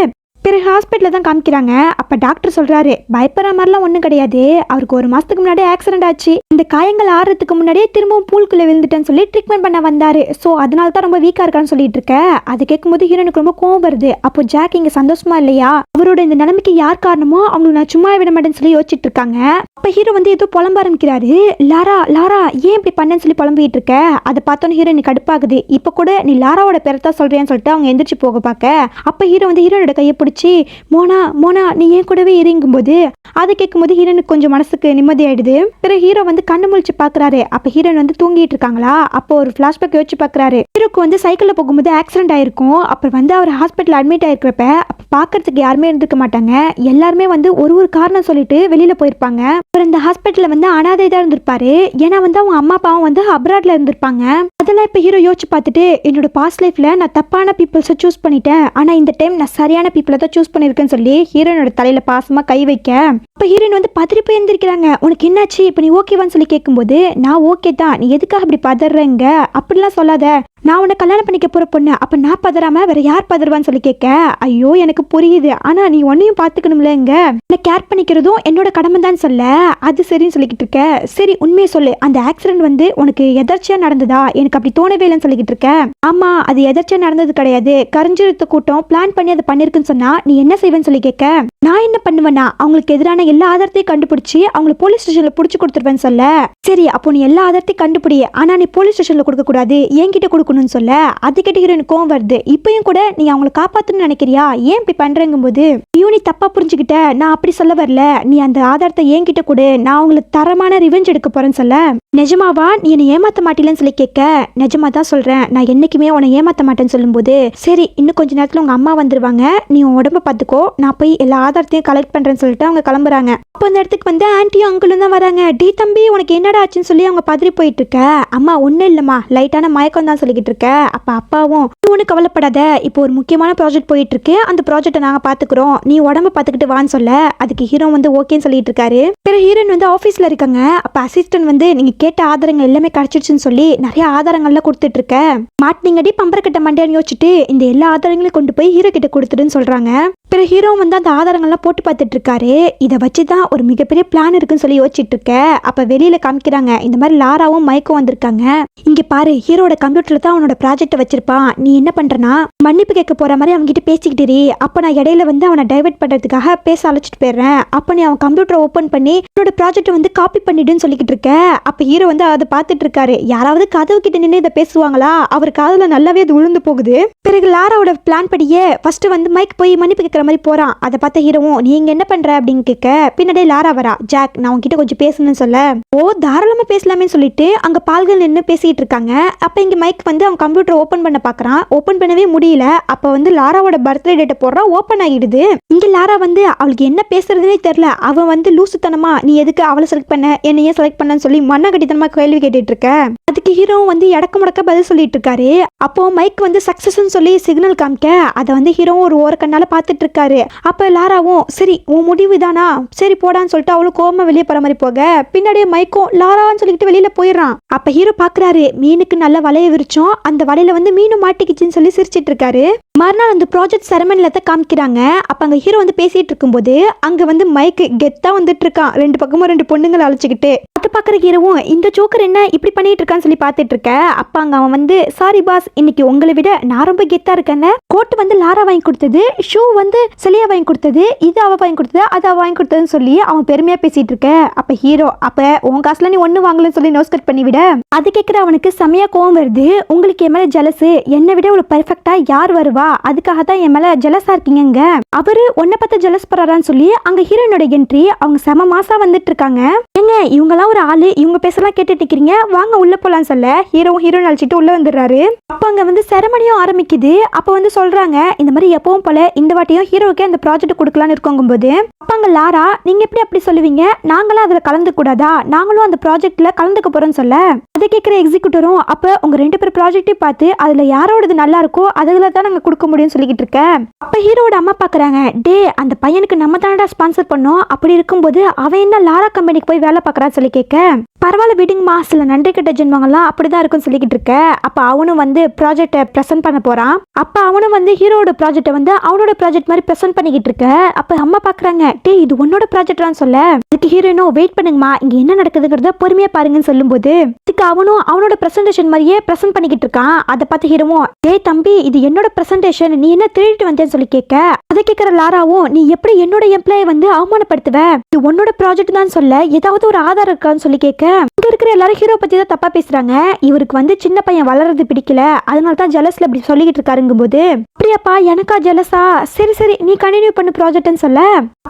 Speaker 1: பிறகு ஹாஸ்பிட்டலில் தான் காமிக்கிறாங்க. அப்போ டாக்டர் சொல்கிறாரு பயப்படுற மாதிரிலாம் ஒன்றும் கிடையாது, அவருக்கு 1 மாதத்துக்கு முன்னாடியே ஆக்சிடென்ட் ஆச்சு, இந்த காயங்கள் ஆறுறதுக்கு முன்னாடியே திரும்பவும் பூல்குள்ளே விழுந்துட்டேன்னு சொல்லி ட்ரீட்மெண்ட் பண்ண வந்தார், ஸோ அதனால தான் ரொம்ப வீக்காக இருக்கான்னு சொல்லிட்டு இருக்க. அது கேட்கும்போது ஹீரோனுக்கு ரொம்ப கோவம் வருது. அப்போ ஜாக் இங்கே சந்தோஷமா இல்லையா, அவரோட இந்த நிலைமைக்கு யார் காரணமோ அவங்களுக்கு நான் சும்மா விட மாட்டேன்னு சொல்லி யோசிச்சுட்டு இருக்காங்க. அப்போ ஹீரோ வந்து ஏதோ புலம்ப ஆரம்பிக்கிறாரு. லாரா ஏன் இப்படி பண்ணேன்னு சொல்லி புலம்பிட்டு இருக்க. அதை பார்த்தோன்னு ஹீரோயின் கடுப்பாகுது. இப்போ கூட நீ லாராவோட பேரத்தான் சொல்றேன்னு சொல்லிட்டு அவங்க எந்திரிச்சு போக பார்க்க அப்போ ஹீரோ வந்து ஹீரோனோட கையை பிடிச்சி மோனா நீ ஏன் கூடவே இறங்கும் போது அதை கேட்கும்போது ஹீரோனுக்கு கொஞ்சம் மனசுக்கு நிம்மதி ஆயிடுது. பிறகு ஹீரோ வந்து கண்ணு முழிச்சு பாக்குறாரு. அப்ப ஹீரோயின் வந்து தூங்கிட்டு இருக்காங்களா. அப்போ ஒரு பிளாஷ்பேக் யோசிச்சு பாக்குறாரு. ஹீரோக்கு வந்து சைக்கிள்ல போகும்போது ஆக்சிடென்ட் ஆயிருக்கும். அப்புறம் வந்து அவர் ஹாஸ்பிட்டல் அட்மிட் ஆயிருக்கிறப்ப அப்ப பாக்குறதுக்கு யாருமே இருந்திருக்க மாட்டாங்க, எல்லாருமே வந்து ஒரு காரணம் சொல்லிட்டு வெளியில போயிருப்பாங்க. அப்புறம் இந்த ஹாஸ்பிட்டல்ல வந்து அனாதை தான் இருந்திருப்பாரு, ஏன்னா வந்து அவங்க அம்மா அப்பாவும் வந்து அப்ராட்ல இருந்திருப்பாங்க. அதெல்லாம் இப்ப ஹீரோ யோசிச்சு பார்த்துட்டு என்னோட பாஸ்ட் லைஃப்ல நான் தப்பான பீப்புள்ஸை சூஸ் பண்ணிட்டேன், ஆனா இந்த டைம் நான் சரியான பீப்புளை தான் சூஸ் பண்ணிருக்கேன்னு சொல்லி ஹீரோனோட தலையில பாசமா கை வைக்க இப்ப ஹீரோயின் வந்து பதறி போய் எழுந்திருக்கிறாங்க. உனக்கு என்னாச்சு, இப்ப நீ ஓகேவான்னு சொல்லி கேட்கும்போது நான் ஓகே தான், நீ எதுக்காக அப்படி பதறங்க, அப்படிலாம் சொல்லாத, நான் உன்னை கல்யாணம் பண்ணிக்க போற பொண்ணு, அப்ப நான் பதறாம வேற யார் பதறுவான்னு சொல்லி கேட்க ஐயோ எனக்கு புரியுது, ஆனா நீ ஒன்னையும் பாத்துக்கணும்லங்க, என்ன கேர் பண்ணிக்கிறதும் என்னோட கடமை தான் சொல்ல. அது சரின்னு சொல்லிக்கிட்டு இருக்க. சரி உண்மையை சொல்லு, அந்த ஆக்சிடென்ட் வந்து உனக்கு எதர்ச்சியா நடந்ததா, எனக்கு அப்படி தோணவே இல்லைன்னு சொல்லிக்கிட்டு இருக்க. ஆமா அது எதர்ச்சியா நடந்தது கிடையாது, கரிஞ்சிருத்த கூட்டம் பிளான் பண்ணி அதை பண்ணிருக்குன்னு சொன்னா நீ என்ன செய்வேன்னு சொல்லி கேட்க நான் என்ன பண்ணுவேன்னா அவங்களுக்கு எதிரான எல்லா ஆதாரத்தையும் கண்டுபிடிச்சு அவங்களை போலீஸ் ஸ்டேஷன்ல புடிச்சு கொடுத்துருவேன்னு சொல்ல. சரி அப்போ நீ எல்லா ஆதாரத்தையும் கண்டுபிடி, ஆனா நீ போலீஸ் ஸ்டேஷன்ல கொடுக்க கூடாது, என்கிட்ட கொடுக்க கொடுக்கணும்னு சொல்ல அது கேட்ட ஹீரோயின் கோவம் வருது. இப்பயும் கூட நீ அவங்களை காப்பாத்தணும்னு நினைக்கிறியா, ஏன் இப்படி பண்றங்கும் போது நீ தப்பா புரிஞ்சுக்கிட்ட, நான் அப்படி சொல்ல வரல, நீ அந்த ஆதாரத்தை என்கிட்ட கொடு, நான் அவங்களுக்கு தரமான ரிவெஞ்ச் எடுக்க போறேன்னு சொல்ல நிஜமாவா நீ என்னை ஏமாத்த மாட்டீங்கன்னு சொல்லி கேட்க நிஜமா தான் சொல்றேன், நான் என்னைக்குமே உன்னை ஏமாத்த மாட்டேன்னு சொல்லும்போது சரி இன்னும் கொஞ்ச நேரத்துல உங்க அம்மா வந்துருவாங்க, நீ உன் உடம்ப பார்த்துக்கோ, நான் போய் எல்லா ஆதாரத்தையும் கலெக்ட் பண்றேன்னு சொல்லிட்டு அவங்க கிளம்புறாங்க. அப்போ அந்த இடத்துக்கு வந்து ஆன்ட்டியும் அங்கிளும் தான் வராங்க. டி தம்பி உனக்கு என்னடா ஆச்சுன்னு சொல்லி அவங்க பதறி போயிட்டு இருக்க. அம்மா ஒன்றும் இல்லைம்மா, லைட்டான மயக்கம் தான் சொல்லிக்கிட்டு இருக்க. அப்போ அப்பாவும் ஒன்றும் கவலைப்படாத, இப்போ ஒரு முக்கியமான ப்ராஜெக்ட் போயிட்டு இருக்கு, அந்த ப்ராஜெக்டை நாங்கள் பார்த்துக்குறோம், நீ உடம்ப பார்த்துக்கிட்டு வான்னு சொல்ல அதுக்கு ஹீரோ வந்து ஓகேன்னு சொல்லிட்டு இருக்காரு. பிறகு ஹீரோயின் வந்து ஆஃபீஸில் இருக்காங்க. அப்போ அசிஸ்டன்ட் வந்து நீங்கள் கேட்ட ஆதாரங்கள் எல்லாமே கிடைச்சிடுச்சுன்னு சொல்லி நிறைய ஆதாரங்கள்லாம் கொடுத்துட்டு இருக்க. மாட்டினீங்கடி பம்பரக்கட்ட மண்டையான்னு யோசிச்சுட்டு இந்த எல்லா ஆதாரங்களையும் கொண்டு போய் ஹீரோ கிட்ட கொடுத்துடுன்னு சொல்கிறாங்க. பிறகு ஹீரோ வந்து அந்த ஆதாரங்கள்லாம் போட்டு பார்த்துட்டு இருக்காரு. இதை வச்சு தான் ஒரு மிகப்பெரிய பிளான் இருக்குன்னு சொல்லி யோசிச்சுட்டு இருக்க. அப்போ வெளியில காமிக்கிறாங்க இந்த மாதிரி லாராவும் மைக்கும் வந்திருக்காங்க. இங்கே பாரு, ஹீரோட கம்ப்யூட்டர்ல தான் அவனோட ப்ராஜெக்டை வச்சிருப்பான், நீ என்ன பண்றனா மன்னிப்பு கேட்க போற மாதிரி அவன்கிட்ட பேசிக்கிட்டே, அப்போ நான் இடையில வந்து அவனை டைவர்ட் பண்றதுக்காக பேச அழைச்சிட்டு போயிடுறேன், அப்போ நீ அவன் கம்ப்யூட்டரை ஓப்பன் பண்ணி என்னோட ப்ராஜெக்டை வந்து காப்பி பண்ணிடுன்னு சொல்லிக்கிட்டு இருக்க. அப்போ ஹீரோ வந்து அதை பார்த்துட்டு இருக்காரு. யாராவது கதவு கிட்ட நின்று இதை பேசுவாங்களா, அவர் காதுல நல்லாவே அது விழுந்து போகுது. பிறகு லாராவோட பிளான் படியே ஃபர்ஸ்ட் வந்து மைக் போய் மன்னிப்பு கேட்கற மாதிரி போறான். அதை பார்த்த ஹீரோவும் நீங்க என்ன பண்ற அப்படின்னு கேட்க பின்னாடியே லாரா வரா. ஜாக் நான் உங்ககிட்ட கொஞ்சம் பேசணும்னு சொல்ல ஓ தாராளமா பேசலாமே சொல்லிட்டு அங்க பால்கள் நின்று பேசிட்டு இருக்காங்க. அப்ப இங்க மைக் வந்து அவன் கம்ப்யூட்டர் ஓபன் பண்ண பாக்குறான். ஓபன் பண்ணவே முடியல. அப்ப வந்து லாராவோட பர்த்டே டேட்டை போடுறா, ஓபன் ஆகிடுது. இங்க லாரா வந்து அவளுக்கு என்ன பேசுறதுனே தெரியல. அவன் வந்து லூசுத்தனமா நீ எதுக்கு அவளை செலக்ட் பண்ண, என்னையே செலக்ட் பண்ணன்னு சொல்லி மண்ணா கட்டித்தனமா கேள்வி கேட்டுட்டு இருக்க. அதுக்கு ஹீரோ வந்து இடக்க முடக்க பதில் சொல்லிட்டு இருக்காரு. அப்போ மைக் வந்து சக்சஸ்ன்னு சொல்லி சிக்னல் காமிக்க அதை வந்து ஹீரோ ஒரு ஓரக்கண்ணால பார்த்துட்டு இருக்காரு. அப்ப லாராவும் சரி உன் முடிவு தானா, சரி போடான்னு சொல்லிட்டு அவளும் கோவமா வெளியே போற மாதிரி போக பின்னாடியே மைக்கும் லாரான்னு சொல்லிட்டு வெளியில போயிடுறான். அப்ப ஹீரோ பாக்குறாரு மீனுக்கு நல்ல வலைய விரிச்சோம், அந்த வலையில வந்து மீனும் மாட்டிக்கிச்சுன்னு சொல்லி சிரிச்சிட்டு இருக்காரு. மறுநாள் அந்த ப்ராஜெக்ட் செரமனில காமிக்கிறாங்க. அப்ப அங்க ஹீரோ வந்து பேசிட்டு இருக்கும்போது அங்க வந்து மைக் கெத்தா வந்துட்டு இருக்கான், ரெண்டு பக்கமும் ரெண்டு பொண்ணுங்களை அழைச்சிக்கிட்டு. அது பாக்குற ஹீரோவும் இந்த ஜோக்கர் என்ன இப்படி பண்ணிட்டு இருக்கான்னு சொல்லி பார்த்துட்டு இருக்க. அப்ப அங்க அவன் வந்து சாரி பாஸ், இன்னைக்கு உங்களை விட நான் ரொம்ப கெத்தா இருக்கேன், கோட் வந்து லாரா வாங்கி கொடுத்தது, ஷூ வந்து செலியா வாங்கி கொடுத்தது, இது அவ வாங்கி கொடுத்தது, அது அவ வாங்கி கொடுத்ததுன்னு சொல்லி அவன் பெருமையா பேசிட்டு இருக்க. அப்ப ஹீரோ அப்ப உன் காசுல நீ ஒண்ணு வாங்கலன்னு சொல்லி நோஸ் கட் பண்ணி விட அது கேட்கிற அவனுக்கு செமையா கோவம் வருது. உங்களுக்கு என் மேல ஜெலஸ், என்னை விட ஒரு பெர்ஃபெக்டா யார் வருவா, அதுக்காக தான் என் மேல ஜெலஸா இருக்கீங்க, அவரு உன்னை பார்த்து ஜெலஸ் பண்றான்னு சொல்லி அங்க ஹீரோனோட என்ட்ரி. அவங்க செம மாசா வந்துட்டு இருக்காங்க. ஏங்க இவங்கெல்லாம் ஒரு ஆளு, இவங்க பேசலாம் கேட்டுட்டு இருக்கிறீங்க, வாங்க உள்ள போலாம் சொல்ல ஹீரோவும் ஹீரோயின் அழைச்சிட்டு உள்ள வந்துடுறாரு. அப்ப அங்க வந்து செரமனியும் ஆரம்பிக்குது. அப்ப வந்து சொல்றாங்க இந்த மாதிரி எப்பவும் போல இந்த வாட்டியும் ஹீரோவுக்கே அந்த ப்ராஜெக்ட் கொடுக்கலான்னு இருக்கோங்கும்போது அப்ப அங்க லாரா நீங்க எப்படி அப்படி சொல்லுவீங்க, நாங்களும் அதுல கலந்து கூடாதா, நாங்களும் அந்த ப்ராஜெக்ட்ல கலந்துக்க போறோம்னு சொல்ல அதை கேட்கிற எக்ஸிக்யூட்டரும் அப்ப உங்க ரெண்டு பேர் ப்ராஜெக்டையும் பார்த்து அதுல யாரோடது நல்லா இருக்கோ அதுல தான் நாங்க கொடுக்க முடியும்னு சொல்லிக்கிட்டு இருக்க. அப்ப ஹீரோட அம்மா பாக்குறாங்க, டே அந்த பையனுக்கு நம்ம தானடா ஸ்பான்சர் பண்ணோம், அப்படி இருக்கும்போது அவன் என்ன லாரா கம்பெனிக்கு போய் வேலை பார்க்கறான்னு சொல்லி கேட்க பரவாயில்ல விடுங்கம்மா, சில நன்றி கட்ட ஜென்மங்கள்லாம் அப்படிதான் இருக்குன்னு சொல்லிக்கிட்டு இருக்க. அப்ப அவனும் வந்து ப்ராஜெக்டை ப்ரெசென்ட் பண்ண போறான். அப்ப அவனும் வந்து ஹீரோட ப்ராஜெக்டை வந்து அவனோட ப்ராஜெக்ட் மாதிரி ப்ரெசென்ட் பண்ணிக்கிட்டு இருக்க. அப்ப அம்மா பாக்குறாங்க, டே இது உன்னோட ப்ராஜெக்ட்லாம் சொல்ல அதுக்கு ஹீரோயினும் வெயிட் பண்ணுங்கம்மா, இங்க என்ன நடக்குதுங்கிறத பொறுமையா பாருங்கன்னு சொல்லும்போது அதுக்கு அவனும் அவனோட ப்ரெசன்டேஷன் மாதிரியே ப்ரெசென்ட் பண்ணிக்கிட்டு இருக்கான். அதை பார்த்து ஹீரோவும் டே தம்பி இது என்னோட ப்ரெசன்டேஷன், நீ என்ன திருடிட்டு வந்தேன்னு சொல்லி கேட்க அதை கேட்கிற லாராவும் நீ எப்படி என்னோட எம்ப்ளாயை வந்து அவமானப்படுத்துவ, இது உன்னோட ப்ராஜெக்ட் தான் சொல்ல ஏதாவது ஒரு ஆதாரம் இருக்கான்னு சொல்லி கேட்க இங்க இருக்கிற எல்லாரும் ஹீரோ பத்தி தான் தப்பா பேசுறாங்க, இவருக்கு வந்து சின்ன பையன் வளர்றது பிடிக்கல, அதனால தான் ஜெலஸ்ல இப்படி சொல்லிக்கிட்டு இருக்காருங்கும் போது அப்படியாப்பா எனக்கா ஜெலஸா, சரி சரி நீ கண்டினியூ பண்ணு ப்ராஜெக்ட்னு சொல்ல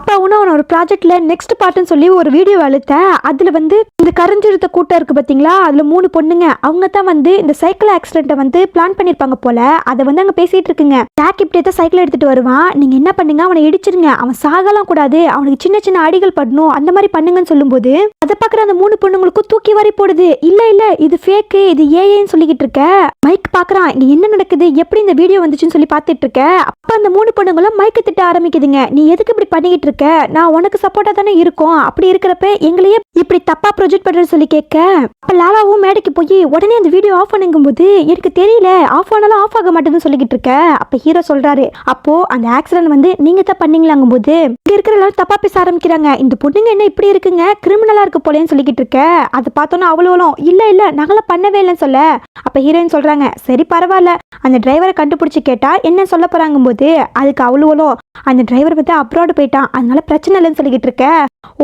Speaker 1: அப்ப அவன் ஒரு ப்ராஜெக்ட்ல நெக்ஸ்ட் பார்ட்னு சொல்லி ஒரு வீடியோ அழுத்த அதுல வந்து இந்த கரஞ்சிருத்த கூட்டம் இருக்கு பாத்தீங்களா, அதுல 3 பொண்ணுங்க அவங்க தான் வந்து இந்த சைக்கிள் ஆக்சிடென்ட்டை வந்து பிளான் பண்ணிருப்பாங்க போல. அதை வந்து அங்க பேசிட்டு இருக்குங்க. ஜாக் இப்படியே தான் சைக்கிள் எடுத்துட்டு வருவான், நீங்க என்ன பண்ணுங்க அவனை இடிச்சிருங்க, அவன் சாகலாம் கூடாது, அவனுக்கு சின்ன சின்ன அடிகள் படணும், அந்த மாதிரி பண்ணுங்கன்னு சொல்லும்போது அதை பாக்குற அந்த 3 பொண்ணுங்களுக்கும் தூக்கி வாரி போடுது. இல்ல இல்ல இது ஃபேக்கு, இது ஏஐன்னு சொல்லிக்கிட்டு இருக்க. மைக் பாக்குறான் இங்க என்ன நடக்குது, எப்படி இந்த வீடியோ வந்துச்சுன்னு சொல்லி பாத்துட்டு இருக்க. அப்ப அந்த 3 பொண்ணுங்களும் மைக்க திட்ட ஆரம்பிக்குதுங்க, நீ எதுக்கு இப்படி பண்ணிக்கிட்டு இருக்க, நான் உனக்கு சப்போர்ட்டா தானே இருக்கோம், அப்படி இருக்கிறப்ப எங்களையே இப்படி தப்பா ப்ரொஜெக்ட் பண்றேன்னு சொல்லி கேட்க அப்ப லாலாவும் மேடைக்கு போய் உடனே அந்த வீடியோ ஆஃப் பண்ணுங்கும் போது எனக்கு தெரியல ஆஃப் ஆனாலும் ஆஃப் ஆக மாட்டேன்னு சொல்லிக்கிட்டு இருக்க. அப்ப ஹீரோ சொல்றாரு அப்போ அந்த ஆக்சிடென்ட் வந்து நீங்க தான் பண்ணீங்களாங்கும் போது இங்க இருக்கிற எல்லாரும் தப்பா பேச ஆரம்பிக்கிறாங்க, இந்த பொண்ணுங்க என்ன இப்படி இருக்குங்க, கிரிமினலா இருக்கு போலேன்னு சொல்லிக்கிட்டு இருக்க. அதை பார்த்தோன்னா அவ்வளோலும் இல்ல இல்ல நாங்களாம் பண்ணவே இல்லைன்னு சொல்ல அப்ப ஹீரோயின் சொல்றாங்க சரி பரவாயில்ல, அந்த டிரைவரை கண்டுபிடிச்சு கேட்டா என்ன சொல்ல போறாங்கும் போது அதுக்கு அவ்வளோலும் அந்த டிரைவர் வந்து அப்ராட் போயிட்டான், அதனால பிரச்சனை இல்லைன்னு சொல்லிக்கிட்டு இருக்க.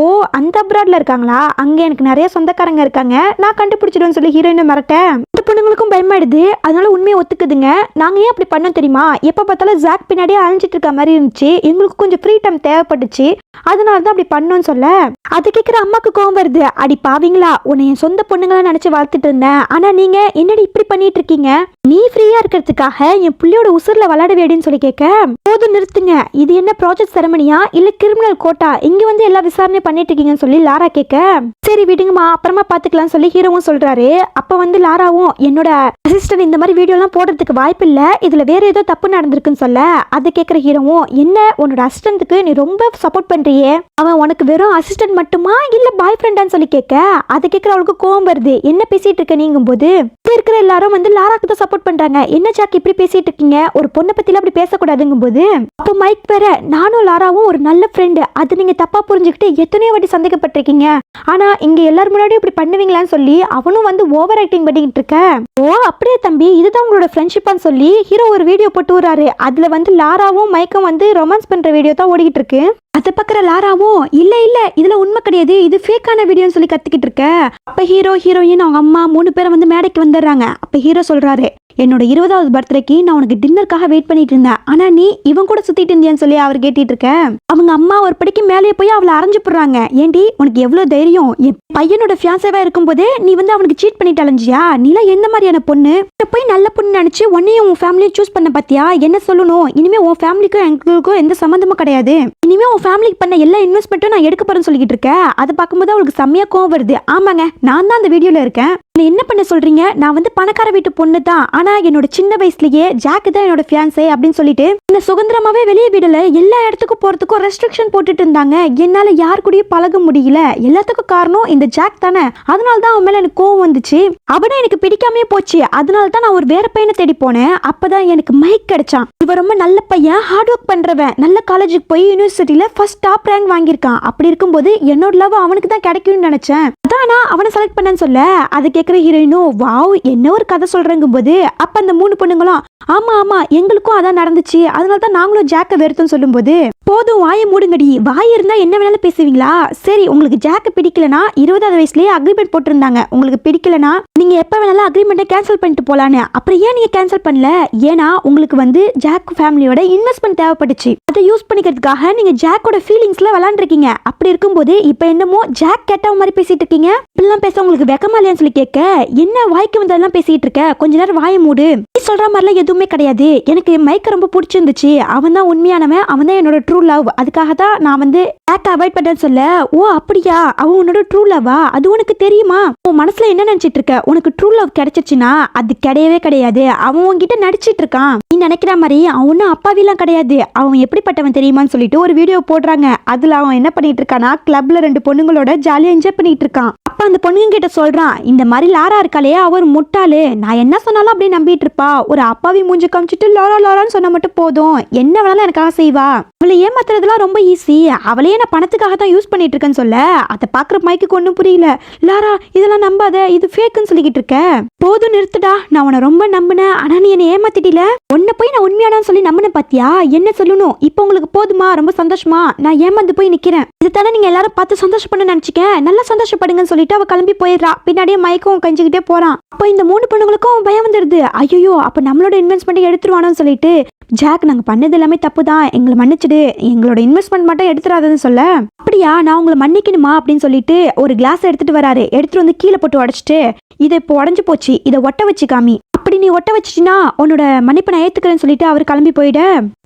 Speaker 1: ஓ அந்த அப்ராட்ல இருக்காங்களா, அங்க எனக்கு நிறைய சொந்தக்காரங்க இருக்காங்க, நான் கண்டுபிடிச்சிடுவேன்னு சொல்லி ஹீரோயினை மிரட்ட இந்த பொண்ணுங்களுக்கும் பயமா பயமாயிடுது. அதனால உண்மையை ஒத்துக்குதுங்க. நாங்க ஏன் அப்படி பண்ணோம் தெரியுமா? எப்ப பார்த்தாலும் ஜாக் பின்னாடியே அலைஞ்சிட்டு இருக்க மாதிரி இருந்துச்சு. எங்களுக்கு கொஞ்சம் ஃப்ரீ டைம் தேவைப்பட்டுச்சு. அதனால தான் அப்படி பண்ணோன்னு சொல்ல அது கேட்குற அம்மாக்கு கோவம் வருது. அடி பாவீங்களா, உன்னை என் சொந்த பொண்ணுங்களா நினைச்சு வளர்த்துட்டு இருந்தேன். ஆனா நீங்க என்னடி இப்படி பண்ணிட்டு இருக்கீங்க? நீ ஃப்ரீயா இருக்கிறதுக்காக என் புள்ளியோட உசுர்ல விளையாட வேடின்னு சொல்லி கேட்க போதும் நிறுத்துங்க. இது என்ன ப்ராஜெக்ட் செரமனியா இல்ல கிரிமினல் கோட்டா? இங்க வந்து எல்லா விசாரணையும் பண்ணிட்டு இருக்கீங்கன்னு சொல்லி லாரா கேட்க சரி விடுங்கம்மா அப்புறமா பாத்துக்கலாம் சொல்லி ஹீரோவும் சொல்றாரு. அப்ப வந்து லாராவும் என்னோட அசிஸ்டன்ட் இந்த மாதிரி வீடியோ எல்லாம் போடுறதுக்கு வாய்ப்பு இல்ல, இதுல வேற ஏதோ தப்பு நடந்திருக்குன்னு சொல்ல அதை கேட்கிற ஹீரோவும் என்ன உன்னோட அசிஸ்டன்ட்டுக்கு நீ ரொம்ப சப்போர்ட் பண்றியே, அவன் உனக்கு வெறும் அசிஸ்டன்ட் மட்டுமா இல்ல பாய் ஃப்ரெண்டான்னு சொல்லி கேட்க அதை கேட்கிற அவளுக்கு கோவம் வருது. என்ன பேசிட்டு இருக்க நீங்கும் போது இருக்கிற எல்லாரும் வந்து லாராக்கு தான் சப்போர்ட் பண்றாங்க. என்ன ஜாக் இப்படி பேசிட்டு இருக்கீங்க, ஒரு பொண்ணை பத்தில அப்படி பேசக்கூடாதுங்கும் போது அப்போ மைக் வேற நானும் லாராவும் ஒரு நல்ல ஃப்ரெண்டு, அது நீங்க தப்பா புரிஞ்சுக்கிட்டு எத்தனையோ வாட்டி சந்தேகப்பட்டிருக்கீங்க, ஆனா இங்க எல்லாரும் முன்னாடி இப்படி பண்ணுவீங்களான்னு சொல்லி அவனும் வந்து ஓவர் ஆக்டிங் பண்ணிக்கிட்டு இருக்க. ஓ அப்படியே தம்பி இதுதான் உங்களோட ஃப்ரெண்ட்ஷிப்பான்னு சொல்லி ஹீரோ ஒரு வீடியோ போட்டு வராரு. அதுல வந்து லாராவும் மைக்கும் வந்து ரொமான்ஸ் பண்ற வீடியோ தான் ஓடிக்கிட்டு இருக்கு. அதை பக்கிற லாராவும் இல்ல இல்ல இதுல உண்மை கிடையாது, இது ஃபேக்கான வீடியோன்னு சொல்லி கத்திக்கிட்டு இருக்க. அப்ப ஹீரோ ஹீரோயின் அவங்க அம்மா 3 பேரும் வந்து மேடைக்கு வந்துடுறாங்க. அப்ப ஹீரோ சொல்றாரு என்னோட 20வது பர்த்டேக்கு நான் உனக்கு டின்னருக்காக வெயிட் பண்ணிட்டு இருந்தேன், ஆனா நீ இவன் கூட சுத்திட்டு இருந்தியான்னு சொல்லி அவர் கேட்டிட்டு இருக்க. அவங்க அம்மா ஒரு படிக்கு மேலேயே போய் அவளை அரைஞ்சு போடுறாங்க. ஏண்டி உனக்கு எவ்வளவு தைரியம், என் பையனோட ஃபியான்சேவா இருக்கும் போதே நீ வந்து அவனுக்கு சீட் பண்ணிட்டு அலைஞ்சியா, நீலாம் என்ன மாதிரியான பொண்ணு, போய் நல்ல பொண்ணு நினைச்சு உன்னையும் உன் ஃபேமிலியும் சூஸ் பண்ண பாத்தியா, என்ன சொல்லணும், இனிமே உன் ஃபேமிலிக்கும் எங்களுக்கும் எந்த சம்மந்தமும் கிடையாது, இனிமே உன் ஃபேமிலிக்கு பண்ண எல்லா இன்வெஸ்ட்மெண்ட்டும் நான் எடுக்க போறேன்னு சொல்லிக்கிட்டு இருக்க. அதை பார்க்கும்போது அவளுக்கு செம்மையா கோவம் வருது. ஆமாங்க நான் தான் அந்த வீடியோல இருக்கேன், என்ன பண்ண சொல்றீங்க, நான் வந்து பணக்கார வீட்டு பொண்ணு தான், ஆனா என்னோட சின்ன வயசுலயே ஜாக் தான் என்னோட ஃபியான்சே அப்படின்னு சொல்லிட்டு என்ன சுதந்திரமாவே வெளியே விடல, எல்லா இடத்துக்கும் போறதுக்கும் ரெஸ்ட்ரிக்ஷன் போட்டுட்டு இருந்தாங்க, என்னால யார் கூடயும் பழக முடியல, எல்லாத்துக்கும் காரணம் இந்த ஜாக் தானே, அதனால தான் அவன் மேல எனக்கு கோவம் வந்துச்சு, அவனை எனக்கு பிடிக்காமே போச்சு, அதனால தான் நான் ஒரு வேற பையனை தேடி போனேன், அப்பதான் எனக்கு மைக் கிடைச்சான், இவன் ரொம்ப நல்ல பையன், ஹார்ட் ஒர்க் பண்றவன், நல்ல காலேஜுக்கு போய் யூனிவர்சிட்டியில ஃபர்ஸ்ட் டாப் ரேங்க் வாங்கியிருக்கான், அப்படி இருக்கும்போது என்னோட லவ் அவனுக்கு தான் கிடைக்கும்னு நினைச்சேன், அதான் நான் அவனை செலக்ட் பண்ணேன்னு சொல்ல அதை கேட்கிற ஹீரோயினும் வாவ் என்ன ஒரு கதை சொல்றேங்கும் போது அப்ப அந்த 3 பொண்ணுங்களும் ஆமா ஆமா எங்களுக்கும் அதான் நடந்துச்சு, அதனால தான் நாங்களும் ஜாக்க வெறுத்தோம் சொல்லும் போது போதும் வாயை மூடுங்கடி, வாய் இருந்தா என்ன வேணாலும் பேசுவீங்களா, சரி உங்களுக்கு ஜாக்க பிடிக்கலனா 20வது வயசுலயே அக்ரிமெண்ட் போட்டிருந்தாங்க, உங்களுக்கு பிடிக்கலனா நீங்க எப்ப வேணாலும் அக்ரிமெண்ட்டை கேன்சல் பண்ணிட்டு போலான்னு, அப்புறம் ஏன் நீங்க கேன்சல் பண்ணல, ஏன்னா உங்களுக்கு வந்து ஜாக் ஃபேமிலியோட இன்வெஸ்ட்மெண்ட் தேவைப்பட்டுச்சு, அதை யூஸ் பண்ணிக்கிறதுக்காக நீங்க ஜாக்கோட ஃபீலிங்ஸ்ல விளையாண்டுருக்கீங்க, அப்படி இருக்கும்போது இப்ப என்னமோ ஜாக் கேட்ட மாதிரி பேசிட்டு இருக்கீங்க, இப்படிலாம் பேச உங்களுக்கு வெக்கமா இல்லையான்னு சொல்லி கேட்க என்ன வாய்க்கு வந்ததெல்லாம் பேசிட்டு இருக்க, கொஞ்ச நேரம் வாயை மூடு, நீ சொல்ற மாதிரிலாம் எதுவுமே கிடையாது, எனக்கு மைக் ரொம்ப பிடிச்சிருந்துச்சு, அவன் தான் உண்மையானவன், அவன் தான் என்னோட ட்ரூ லவ், அதுக்காக தான் நான் வந்து ஜாக் அவாய்ட் பண்ணேன்னு சொல்ல ஓ அப்படியா அவன் உன்னோட ட்ரூ லவ்வா, அது உனக்கு தெரியுமா, உன் மனசுல என்ன நினைச்சிட்டு இருக்க, உனக்கு ட்ரூ லவ் கிடைச்சிச்சுன்னா அது கிடையவே கிடையாது, அவன் உன்கிட்ட நடிச்சிட்டு இருக்கான், நீ நினைக்கிற மாதிரி அவன் ஒன்னும் அப்பாவிலாம் கிடையாது, அவன் எப்படிப்பட்டவன் தெரியுமான்னு சொல்லிட்டு ஒரு வீடியோ போடுறாங்க. அதுல அவன் என்ன பண்ணிட்டு இருக்கானா கிளப்ல 2 பொண்ணுங்களோட ஜாலியா என்ஜாய் பண்ணிட்டு இருக்கான். அப்ப அந்த பொண்ணுங்க கிட்ட சொல்றான் இந்த மாதிரி லாரா இருக்காளே அவர் முட்டாளு, நான் என்ன சொன்னாலும் அப்படியே நம்பிட்டு இருப்பா, ஒரு அப்பாவி மூஞ்சி காமிச்சிட்டு லாரா லாரான்னு சொன்ன மட்டும் போதும், என்ன வேணாலும் எனக்காக செய்வா, அவளை ஏமாத்துறதுலாம் ரொம்ப ஈஸி, அவளையே நான் பணத்துக்காக தான் யூஸ் பண்ணிட்டு இருக்கேன்னு சொல்ல அதை பாக்குற மைக்கு ஒன்றும் புரியல, லாரா இதெல்லாம் நம்பாத இது ஃபேக்குன்னு சொல்லிக்கிட்டு இருக்க, போதும் நிறுத்துடா, நான் உன்னை ரொம்ப நம்பினேன், ஆனா நீ என்னை ஏமாத்திட்டில, உன்னை போய் நான் உண்மையானு சொல்லி நம்பின பாத்தியா, என்ன சொல்லணும், இப்போ உங்களுக்கு போதுமா, ரொம்ப சந்தோஷமா, நான் ஏமாந்து போய் நிக்கிறேன், இதுதானே நீங்க எல்லாரும் பார்த்து சந்தோஷப்பட நினைச்சிக்க, நல்லா சந்தோஷப்படுங்கன்னு சொல்லிட்டு அவ கிளம்பி போயிடுறா, பின்னாடியே மைக்கும் கஞ்சிக்கிட்டே போறான். அப்போ இந்த 3 பொண்ணுங்களுக்கும் பயம் வந்துடுது, ஐயோ அப்ப நம்மளோட இன்வெஸ்ட்மெண்ட் எடுத்துருவானு சொல்லிட்டு ஜாக் நாங்க பண்ணது எல்லாமே தப்பு தான், எங்களை மன்னிச்சிடு, எங்களோட இன்வெஸ்ட்மெண்ட் மட்டும் எடுத்துறாதுன்னு சொல்ல அப்படியா நான் உங்களை மன்னிக்கணுமா அப்படின்னு சொல்லிட்டு ஒரு கிளாஸ் எடுத்துட்டு வராரு, எடுத்துட்டு வந்து கீழே போட்டு உடைச்சிட்டு இதை இப்போ உடஞ்சு போச்சு, இதை ஒட்ட வச்சு காமி, அப்படி நீ ஒட்ட வச்சிட்டினா உன்னோட மன்னிப்பை நான் ஏத்துக்கிறேன்னு சொல்லிட்டு அவர் கிளம்பி போயிட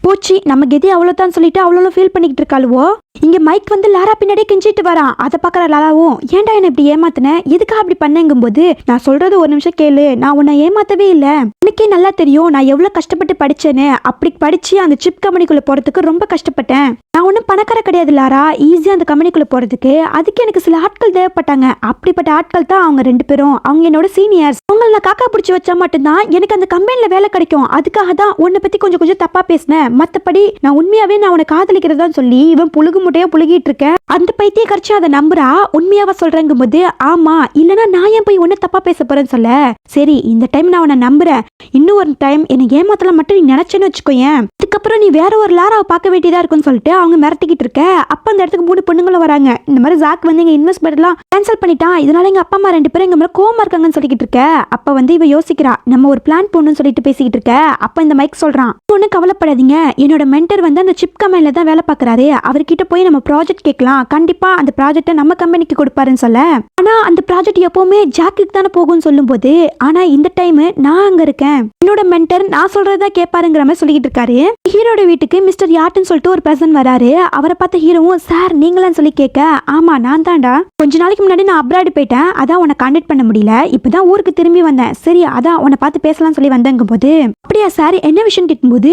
Speaker 1: போச்சு, நம்ம கெதி அவ்வளோதான் சொல்லிட்டு அவ்வளோ ஃபீல் பண்ணிக்கிட்டு இருக்காளுவோ. இங்க மைக் வந்து லாரா பின்னாடியே கெஞ்சிட்டு வரான், அதை பாக்குற லாராவும் ஏன்டா என்ன இப்படி ஏமாத்தின, எதுக்கா அப்படி பண்ணங்கும் போது நான் சொல்றது ஒரு நிமிஷம் கேளு, நான் உன்னை ஏமாத்தவே இல்லை, எனக்கே நல்லா தெரியும் நான் எவ்வளவு கஷ்டப்பட்டு படிச்சேன்னு, அப்படி படிச்சு அந்த சிப் கம்பெனிக்குள்ள போறதுக்கு ரொம்ப கஷ்டப்பட்டேன், நான் ஒன்றும் பணக்கார கிடையாது லாரா, ஈஸியா அந்த கம்பெனிக்குள்ள போறதுக்கு அதுக்கு எனக்கு சில ஆட்கள் தேவைப்பட்டாங்க, அப்படிப்பட்ட ஆட்கள் தான் அவங்க 2 பேரும், அவங்க என்னோட சீனியர்ஸ், அவங்கள நான் காக்கா பிடிச்சி வச்சா மட்டும்தான் எனக்கு அந்த கம்பெனில வேலை கிடைக்கும், அதுக்காக தான் உன்னை பத்தி கொஞ்சம் தப்பா பேசினேன், மத்தபடி நான் உண்மையாவே நான் உன்னை காதலிக்கிறதா சொல்லி இவன் புழுகு முட்டையா புழுகிட்டு இருக்க. அந்த பைத்தியக்காரச்சி அதை நம்புறா. உண்மையாவா சொல்றேங்கும் போது ஆமா, இல்லனா நான் ஏன் போய் ஒண்ணு தப்பா பேச போறேன்னு சொல்ல. சரி இந்த டைம் நான் உன்னை நம்புறேன், இன்னும் ஒரு டைம் என்னை ஏமாத்தலாம் மட்டும் நீ நினைச்சேன்னு வச்சுக்கோயேன், அதுக்கப்புறம் நீ வேற ஒரு லாராவை பார்க்க வேண்டியதா இருக்குன்னு சொல்லிட்டு அவங்க மிரட்டிக்கிட்டு இருக்க. அப்ப அந்த இடத்துக்கு 3 பொண்ணுங்களும் வராங்க. இந்த மாதிரி ஜாக் வந்து எங்க இன்வெஸ்ட்மெண்ட் எல்லாம் கேன்சல் பண்ணிட்டான், இதனால எங்க அப்பா அம்மா 2 பேரும் எங்க மேல கோவமா இருக்காங்கன்னு சொல்லிக்கிட்டு இருக்க. அப்ப வந்து இவ யோசிக்கிறா, நம்ம ஒரு பிளான் போடணும்னு சொல்லிட்டு பேசிக்கிட்டு இருக்க. அப்ப இந்த மைக் சொல்றான், ஒன்னும் கவலைப்படாதீங்க, என்னோட மென்டர் வந்து அந்த சிப் கம்பெனில தான் வேலை பார்க்கறாரு, அவர்கிட்ட போய் நம்ம ப்ராஜெக்ட் கேட்கலாம், கண்டிப்பா அந்த ப்ராஜெக்ட்டை நம்ம கம்பெனிக்கு கொடுப்பாருன்னு சொல்ல. ஆனா அந்த ப்ராஜெக்ட் எப்பவுமே ஜாக்குக்கு தானே போகும்னு சொல்லும் போது, ஆனா இந்த டைம் நான் அங்க இருக்கேன், என்னோட மென்டர் நான் சொல்றதா கேட்பாருங்கிற மாதிரி சொல்லிட்டு இருக்காரு. ஹீரோட வீட்டுக்கு மிஸ்டர் யாட்னு சொல்லிட்டு ஒரு பர்சன் வராரு. அவரை பார்த்த ஹீரோவும் சார் நீங்களான்னு சொல்லி கேட்க, ஆமா நான் தான்டா, கொஞ்ச நாளைக்கு முன்னாடி நான் அப்ராடு போயிட்டேன், அதான் உன்னை கான்டாக்ட் பண்ண முடியல, இப்பதான் ஊருக்கு திரும்பி வந்தேன், சரி அதான் உன்னை பார்த்து பேசலாம் சொல்லி வந்தங்கும் போது, அப்படியா சார் என்ன விஷயம் கேட்கும்போது,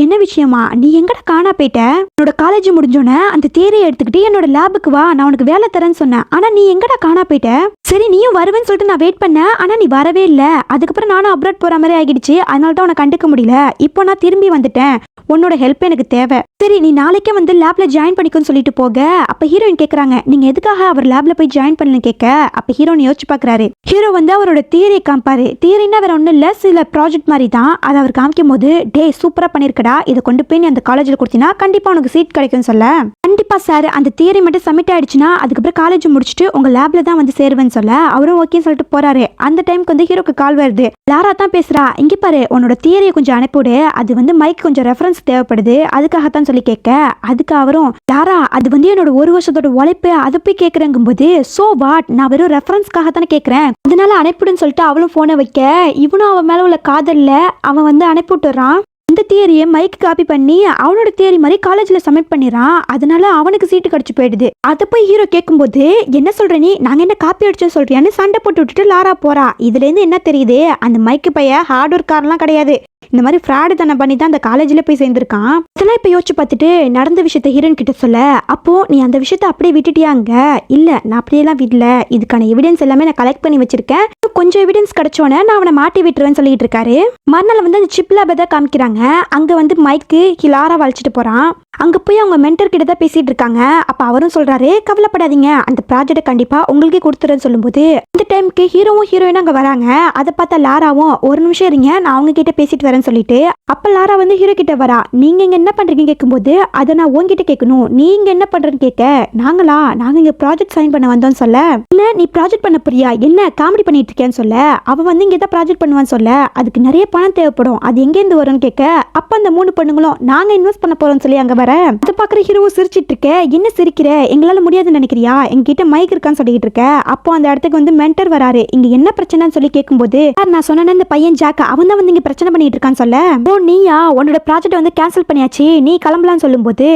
Speaker 1: என்ன விஷயமா, நீ எங்கட காணா போயிட்ட, என்னோட காலேஜ் முடிஞ்சோன்னே அந்த தேரியை எடுத்துக்கிட்டு என்னோட லேபுக்கு வா, நான் உனக்கு வேலை தரேன்னு சொன்னேன், ஆனா நீ எங்கடா காணா போயிட்ட, சரி நீயும் வருவேன்னு சொல்லிட்டு நான் வெயிட் பண்ணேன், ஆனா நீ வரவே இல்ல, அதுக்கப்புறம் நானும் அப்ராட் போற மாதிரி ஆகிடுச்சு, அதனால தான் உன்னை கண்டுக்க முடியல, இப்போ நான் திரும்பி வந்துட்டேன், உன்னோட ஹெல்ப் எனக்கு தேவை, சரி நீ நாளைக்கே வந்து லேப்ல ஜாயின் பண்ணிக்கோன்னு சொல்லிட்டு போக. அப்ப ஹீரோயின் கேக்குறாங்க, நீங்க எதுக்காக அவர் லேப்ல போய் ஜாயின் பண்ணலன்னு கேட்க. அப்ப ஹீரோயின் யோசிச்சு பாக்குறாரு. ஹீரோ வந்து அவரோட தியரியை காமிப்பாரு. தியரின்னா வேற ஒண்ணும் இல்ல, சில ப்ராஜெக்ட் மாதிரி தான். அதை அவர் காமிக்கும் போது, டே சூப்பரா பண்ணிருக்கடா, இதை கொண்டு போய் நீ அந்த காலேஜ்ல கொடுத்தீங்கன்னா கண்டிப்பா உனக்கு சீட் கிடைக்கும்னு சொல்ல. கண்டிப்பா சார், அந்த தியரி மட்டும் சப்மிட் ஆயிடுச்சுன்னா அதுக்கப்புறம் காலேஜ் முடிச்சுட்டு உங்க லேப்ல தான் வந்து சேருவேன்னு சொல்ல. அவரும் ஓகேன்னு சொல்லிட்டு போறாரு. அந்த டைமுக்கு வந்து ஹீரோக்கு கால் வருது. லாரா தான் பேசுறா, இங்க பாரு உன்னோட தியரியை கொஞ்சம் அனுப்பிவிடு, அது வந்து மைக் கொஞ்சம் ரெஃபரன்ஸ் தேவைப்படுது, அதுக்காகத்தான் சொல்லி கேட்க. அதுக்கு அவரும், லாரா அது வந்து என்னோட 1 வருஷத்தோட உழைப்பு, அதை போய் கேட்கறங்கும் போது, சோ வாட், நான் வெறும் ரெஃபரன்ஸ்க்காக தானே கேட்கறேன், அதனால அனுப்பிடுன்னு சொல்லிட்டு அவளும் போனை வைக்க, இவனும் அவன் மேல உள்ள காதல்ல அவன் வந்து அனுப்பி விட்டுறான். இந்த தியரியை மைக் காப்பி பண்ணி அவனோட தியரி மாதிரி காலேஜ்ல சப்மிட் பண்ணிடுறான், அதனால அவனுக்கு சீட்டு கிடைச்சு போயிடுது. அதை போய் ஹீரோ கேட்கும்போது, என்ன சொல்ற நீ, நாங்க என்ன காப்பி அடிச்சோன்னு சொல்றியான்னு சண்டை போட்டு விட்டுட்டு லாரா போறா. இதுல இருந்து என்ன தெரியுது, அந்த மைக்கு பைய ஹார்ட் ஒர்க்காரெல்லாம் கிடையாது, இந்த மாதிரி ஃப்ராடு தானே பண்ணி தான் அந்த காலேஜ்ல போய் சேர்ந்திருக்கான். இதெல்லாம் இப்ப யோசிச்சு பார்த்துட்டு நடந்த விஷயத்த ஹீரோயின் கிட்ட சொல்ல. அப்போ நீ அந்த விஷயத்த அப்படியே விட்டுட்டியாங்க? இல்ல நான் அப்படியெல்லாம் விடல, இதுக்கான எவிடன்ஸ் எல்லாமே நான் கலெக்ட் பண்ணி வச்சிருக்கேன், கொஞ்சம் எவிடன்ஸ் கிடைச்சோன்னே நான் அவனை மாட்டி விட்டுருவேன்னு சொல்லிட்டு இருக்காரு. மறுநாள் வந்து அந்த சிப் லேபை தான் காமிக்கிறாங்க. அங்க வந்து மைக்கு லாரா வளைச்சிட்டு போறான். அங்க போய் அவங்க மென்டர் கிட்ட தான் பேசிட்டு இருக்காங்க. அப்ப அவரும் சொல்றாரு, கவலைப்படாதீங்க, அந்த ப்ராஜெக்டை கண்டிப்பா உங்களுக்கே கொடுத்துறேன்னு சொல்லும்போது, இந்த டைமுக்கு ஹீரோவும் ஹீரோயினும் அங்க வராங்க. அதை பார்த்தா லாராவும், ஒரு நிமிஷம் இருங்க நான் அவங்க கிட்ட பேசிட்டு வரேன்னு சொல்லிட்டு, அப்ப லாரா வந்து ஹீரோ கிட்ட வரா. நீங்க இங்க என்ன பண்றீங்க கேட்கும்போது, அதை நான் உங்ககிட்ட கேட்கணும், நீங்க என்ன பண்றேன்னு கேட்க, நாங்க இங்க ப்ராஜெக்ட் சைன் பண்ண வந்தோம்னு சொல்ல. இல்ல நீ ப்ராஜெக்ட் பண்ண போறியா, என்ன காமெடி பண்ணிட்டு இருக்கேன்னு சொல்ல. அவ வந்து இங்க தான் ப்ராஜெக்ட் பண்ணுவான்னு சொல்ல, அதுக்கு நிறைய பணம் தேவைப்படும், அது எங்க இருந்து வரும்னு கேட்க. அப்ப அந்த 3 பொண்ணுங்களும் நாங்க இன்வெஸ்ட் பண்ண போறோம்னு சொல்லி அங்க வர. அதை பாக்குற ஹீரோவும் சிரிச்சிட்டு இருக்க, என்ன சிரிக்கிற, எங்களால முடியாதுன்னு நினைக்கிறியா, எங்ககிட்ட மைக் இருக்கான்னு சொல்லிட்டு இருக்க. அப்போ அந்த இடத்துக்கு வந்து மென்டர் வராரு. இங்க என்ன பிரச்சனைன்னு சொல்லி கேட்கும்போது, நான் சொன்ன இந்த பையன் ஜாக், அவன் தான் வந்து இங்க பிரச்சனை பண்ணிட்டு இருக்கான்னு சொல்ல. ஓ நீயா, உன்னோட ப்ராஜெக்ட் வந்து கேன்சல் பண்ணியாச்சு, நீ கிளம்பலான்னு சொல்லும் போது,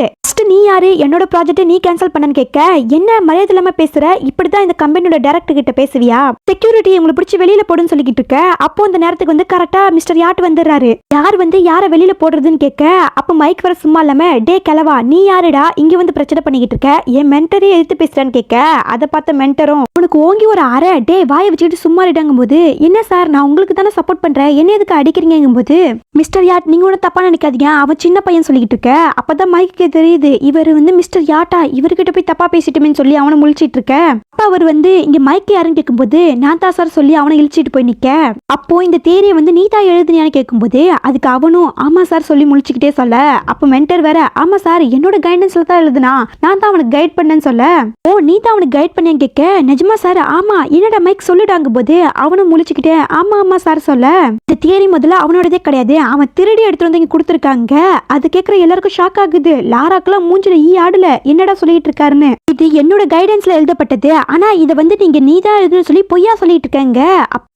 Speaker 1: நீ யாரு, என்னோட ப்ராஜெக்ட் நீ கேன்சல் பண்ணன்னு கேட்க, என்ன மரியாதை இல்லாம பேசுற, இப்படிதான் இந்த கம்பெனியோட டைரக்டர் கிட்ட பேசுவியா, செக்யூரிட்டி உங்களை பிடிச்சி வெளியில போடுன்னு சொல்லிக்கிட்டு இருக்க. அப்போ அந்த நேரத்துக்கு வந்து கரெக்டா மிஸ்டர் யாட் வந்துடுறாரு. யார் வந்து யார வெளியில போடுறதுன்னு கேட்க. அப்ப மைக் வர சும்மா இல்லாம, டே கிளவா நீ யாருடா இங்க வந்து பிரச்சனை பண்ணிக்கிட்டு இருக்க, என் மென்டரே எதிர்த்து பேசுறான்னு கேட்க. அதை பார்த்த மென்டரும், உனக்கு ஓங்கி ஒரு அரை, டே வாயை வச்சுக்கிட்டு சும்மா இருடாங்கும் போது, என்ன சார் நான் உங்களுக்கு தானே சப்போர்ட் பண்றேன், என்ன எதுக்கு அடிக்கிறீங்கும் போது, மிஸ்டர் யாட் நீங்க ஒன்னும் தப்பா நினைக்காதீங்க, அவன் சின்ன பையன் சொல்லிக்கிட்டு இருக்க. அப்பதான் மைக்கு தெரியுது, இவர் வந்து மிஸ்டர் யாட்டா, இவர்கிட்ட போய் தப்பா பேசிட்டுமேன்னு சொல்லி அவனை முழிச்சிட்டு இருக்க. அப்ப அவர் வந்து இங்க மைக்கு யாருன்னு கேட்கும்போது, நான் தான் சார் சொல்லி அவனை இழிச்சிட்டு போய் நிக்க. அப்போ இந்த தேரியை வந்து நீ தான் எழுதுனியான்னு கேட்கும்போது, அதுக்கு அவனும் ஆமா சார் சொல்லி முழிச்சுக்கிட்டே சொல்ல. அப்போ மென்டர் வேற, ஆமா சார் என்னோட கைடன்ஸ்ல தான் எழுதுனா, நான் தான் அவனுக்கு கைட் பண்ணேன்னு சொல்ல. ஓ நீ தான் அவனுக்கு கைட் பண்ணியான்னு கேட்க, நிஜமா சார், ஆமா என்னடா மைக் சொல்லிட்டாங்க போது அவனும் முழிச்சுக்கிட்டே ஆமா ஆமா சார் சொல்ல. இந்த தியரி முதல்ல அவனோடதே கிடையாது, அவன் திருடி எடுத்துட்டு வந்து இங்க கொடுத்துருக்காங்க. அது கேட்கிற எல்லாருக்கும் ஷாக் ஆகுது. லாராக்கெல்லாம் மூஞ்சில ஈ ஆடல, என்னடா சொல்லிட்டு இருக்காருன்னு. இது என்னோட கைடன்ஸ்ல எழுதப்பட்டது, ஆனா இதை வந்து நீ தான் எழுதுன்னு சொல்லி பொய்யா சொல்லிட்டு இருக்காங்க.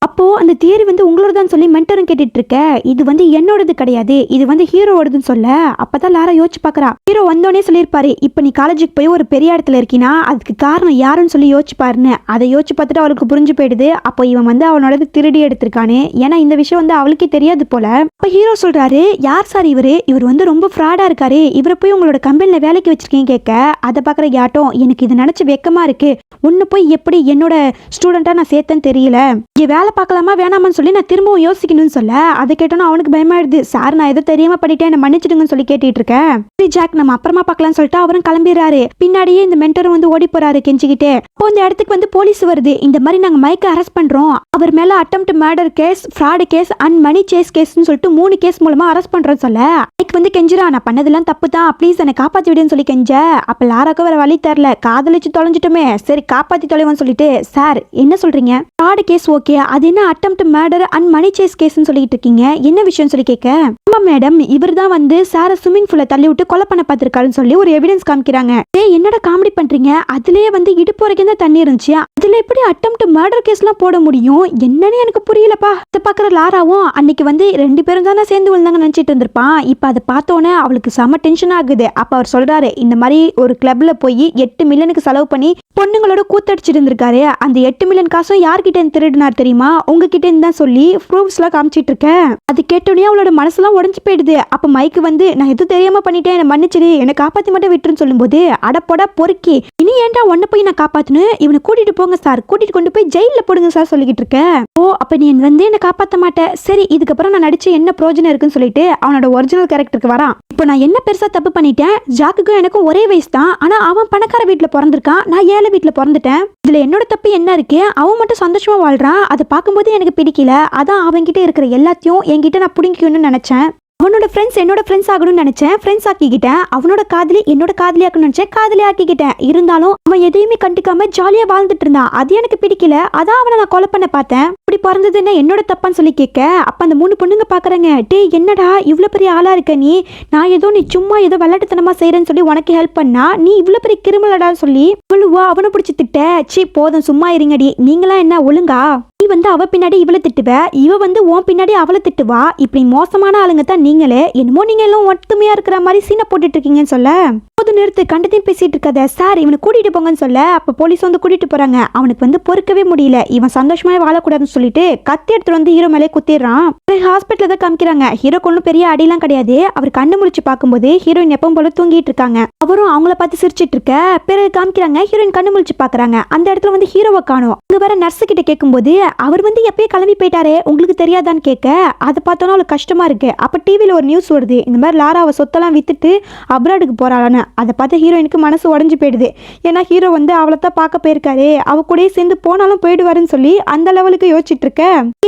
Speaker 1: அப்போ அந்த தியரி வந்து உங்களோடதான் சொல்லி மென்டரும் கேட்டுட்டு இருக்க. இது வந்து என்னோடது கிடையாது, இது வந்து ஹீரோவோடதுன்னு சொல்ல. அப்பதான் லாரா யோசிச்சு பாக்குறா. ஹீரோ வந்தோடனே சொல்லியிருப்பாரு, இப்ப நீ காலேஜுக்கு போய் ஒரு பெரிய இடத்துல இருக்கீனா அதுக்கு காரணம் யாருன்னு சொல்லி யோசிச்சு பாருன்னு. அதை யோசிச்சு பார்த்துட்டு அவளுக்கு புரிஞ்சு போயிடுது. அப்போ இவன் வந்து அவனோடது திருடி எடுத்திருக்கானே. ஏன்னா இந்த விஷயம் வந்து அவளுக்கே தெரியாது போல. அப்ப ஹீரோ சொல்றாரு, யார் சார் இவர் வந்து ரொம்ப ஃப்ராடா இருக்காரு, இவரை போய் உங்களோட கம்பெனில வேலைக்கு வச்சிருக்கீங்க கேட்க, அதை பாக்குற யாட்டம் எனக்கு இது நினைச்சு வெக்கமா இருக்கு, உன்னை போய் எப்படி என்னோட ஸ்டூடெண்டா நான் சேர்த்தேன்னு தெரியல, இங்க வேலை பார்க்கலாமா வேணாமான்னு சொல்லி நான் திரும்பவும் யோசிக்கணும்னு சொல்ல, அதை கேட்டோன்னு அவனுக்கு பயமாயிடுது. சார் நான் ஏதோ தெரியாம பண்ணிட்டேன், என்ன மன்னிச்சிடுங்கன்னு சொல்லி கேட்டுட்டு இருக்கேன். சரி ஜாக் நம்ம அப்புறமா பார்க்கலாம்னு சொல்லிட்டு அவரும் கிளம்பிடுறாரு. பின்னாடியே இந்த மென்டரும் வந்து ஓடி போறாரு கெஞ்சிக்கிட்டே. அப்போ இந்த இடத்துக்கு வந்து போலீஸ் வருது. இந்த மாதிரி நாங்க மைக்கை அரெஸ்ட் பண்றோம், அவர் மேல attempt murder case, fraud case and money chase கேஸ்னு சொல்லிட்டு 3 கேஸ் மூலமா அரெஸ்ட் பண்றோம் சொல்ல, மைக் வந்து கெஞ்சிரா, நான் பண்ணதெல்லாம் தப்பு தான், ப்ளீஸ் என்னை காப்பாத்தி விடுன்னு சொல்லி கெஞ்ச. அப்ப லாராக்கு வேற வழி தரல, காதலிச்சு தொலைஞ்சிட்டுமே, சரி காப்பாத்தி தொலைவன்னு சொல்லிட்டு, சார் என்ன சொல்றீங்க, ஃப்ராட் கேஸ் ஓகே, அது என்ன attempt murder and money chase கேஸ்னு சொல்லிட்டு இருக்கீங்க, என்ன விஷயம் சொல்லி கேட்க, ஆமா மேடம் இவர் தான் வந்து சார ஸ்விம்மிங் பூல்ல தள்ளி விட்டு கொலை பண்ண பார்த்திருக்காருன்னு சொல்லி ஒரு எவிடன்ஸ் காமிக்கிறாங்க. என்னடா காமெடி பண்றீங்க, அதுலயே வந்து இடுப்பு வரைக்கும் தான் தண்ணி இருந்துச்சு, அதுல எப்படி அட்டெம்ப்ட் மர்டர் கேஸ்லாம் போட முடியும், என்னன்னு எனக்கு புரியலப்பா. இதை பாக்குற லாராவும் அன்னைக்கு வந்து 2 பேரும் தானே சேர்ந்து விழுந்தாங்க நினைச்சிட்டு இருந்திருப்பான். இப்ப அதை பார்த்தோன்னே அவளுக்கு செம டென்ஷன் ஆகுது. அப்ப அவர் சொல்றாரு, இந்த மாதிரி ஒரு கிளப்ல போய் 8 மில்லியனுக்கு செலவு பண்ணி பொண்ணுங்களோட கூத்தடிச்சிட்டு இருந்திருக்காரு, அந்த 8 மில்லியன் காசும் யார்கிட்ட திருடினார் தெரியுமா, உங்ககிட்ட தான் சொல்லி ப்ரூஃப்ஸ் எல்லாம் காமிச்சிட்டு இருக்கேன். அது கேட்டோன்னே அவளோட மனசுலாம் உடஞ்சு போயிடுது. அப்ப மைக்கு வந்து நான் எதுவும் தெரியாம பண்ணிட்டேன், என்ன மன்னிச்சிடு, என்னை காப்பாத்தி மட்டும் விட்டுருன்னு சொல்லும்போது, அடப்போடா பொறுக்கி, இனி ஏன்டா உன்னை போய் நான் காப்பாத்தணும், இவனை கூட்டிட்டு போங்க சார், கூட்டிட்டு கொண்டு போய் ஜெயில போடுங்க சார் சொல்லிக்கிட்டு இருக்கேன். ஓ அப்ப நீ வந்து என்ன காப்பாத்த மாட்டேன், சரி இதுக்கப்புறம் நான் நடிச்ச என்ன பிரோஜனம் இருக்குன்னு சொல்லிட்டு அவனோட ஒரிஜினல் கேரக்டருக்கு வரான். இப்போ நான் என்ன பெருசா தப்பு பண்ணிட்டேன், ஜாக்குக்கும் எனக்கும் ஒரே வயசு தான், ஆனா அவன் பணக்கார வீட்டுல பிறந்திருக்கான், நான் ஏழை வீட்டுல பிறந்துட்டேன், இதுல என்னோட தப்பு என்ன இருக்கு, அவன் மட்டும் சந்தோஷமா வாழ்றான், அதை பார்க்கும்போது எனக்கு பிடிக்கல, அதான் அவன்கிட்ட இருக்கிற எல்லாத்தையும் என்கிட்ட நான் பிடிக்கணும்னு நினைச்சேன், அவனோட ஃப்ரெண்ட்ஸ் என்னோட ஃப்ரெண்ட்ஸ் ஆகணும்னு நினைச்சேன், ஃப்ரெண்ட்ஸ் ஆக்கிக்கிட்டேன், அவனோட காதலி என்னோட காதலி ஆக்கணும்னு நினைச்சேன், காதலி ஆக்கிக்கிட்டேன், இருந்தாலும் அவன் எதையுமே கண்டுக்காம ஜாலியா வாழ்ந்துட்டு இருந்தான், அது எனக்கு பிடிக்கல, அதான் அவனை நான் கொலை பண்ண பார்த்தேன், இப்படி பிறந்தது என்ன என்னோட தப்பான்னு சொல்லி கேட்க, அப்ப அந்த 3 பொண்ணுங்க பாக்குறாங்க, டே என்னடா இவ்வளவு பெரிய ஆளா இருக்க நீ, நான் ஏதோ நீ சும்மா ஏதோ விளையாட்டுத்தனமா செய்யறேன்னு சொல்லி உனக்கு ஹெல்ப் பண்ணா, நீ இவ்வளவு பெரிய கிரிமினல்டான்னு சொல்லி இவ்வளவா அவனை பிடிச்சி திட்ட, சீ போதும் சும்மா இருங்கடி, நீங்களா என்ன ஒழுங்கா, நீ வந்து அவ பின்னாடி இவளை திட்டுவ, இவ வந்து உன் பின்னாடி அவளை திட்டுவா, இப்படி மோசமான ஆளுங்க தான் நீங்களே, என்னமோ நீங்க எல்லாம் ஒத்துமையா இருக்கிற மாதிரி சீனை போட்டுட்டு இருக்கீங்கன்னு சொல்ல, போது நிறுத்து கண்டத்தையும் பேசிட்டு இருக்காத சார், இவனை கூட்டிட்டு போங்கன்னு சொல்ல, அப்ப போலீஸ் வந்து கூட்டிட்டு போறாங்க. அவனுக்கு வந்து பொறுக்கவே முடியல, இவன் சந்தோஷமா வாழக்கூடாதுன்னு சொல்லிட்டு கத்தி எடுத்துட்டு வந்து ஹீரோ மேலே குத்திடுறான். ஹாஸ்பிட்டல தான் காமிக்கிறாங்க. ஹீரோக்கு ஒன்றும் பெரிய அடிலாம் கிடையாது. அவர் கண்ணு முழிச்சு பார்க்கும்போது ஹீரோயின் எப்பவும் போல தூங்கிட்டு இருக்காங்க. அவரும் அவங்கள பார்த்து சிரிச்சிட்டு இருக்க. பிறகு காமிக்கிறாங்க ஹீரோயின் கண்ணு முழிச்சு பாக்குறாங்க. அந்த இடத்துல வந்து ஹீரோவை காணோம். அங்க வேற நர்ஸ் கிட்ட கேட்கும்போது அவர் வந்து எப்பயே கிளம்பி போயிட்டாரே உங்களுக்கு தெரியாதான்னு கேட்க, அதை பார்த்தோன்னா அவளுக்கு கஷ்டமா இருக்கு. அப்ப டிவியில ஒரு நியூஸ் வருது, இந்த மாதிரி லாராவை சொத்தெல்லாம் வித்துட்டு அப்ராடுக்கு போறாளான்னு. அதை பார்த்து ஹீரோயினுக்கு மனசு உடஞ்சு போயிடுது. ஏன்னா ஹீரோ வந்து அவளை தான் பார்க்க போயிருக்காரு, அவ கூட சேர்ந்து போனாலும் போயிடுவாருன்னு சொல்லி அந்த லெவலுக்கு யோசிச்சுட்டு இருக்க.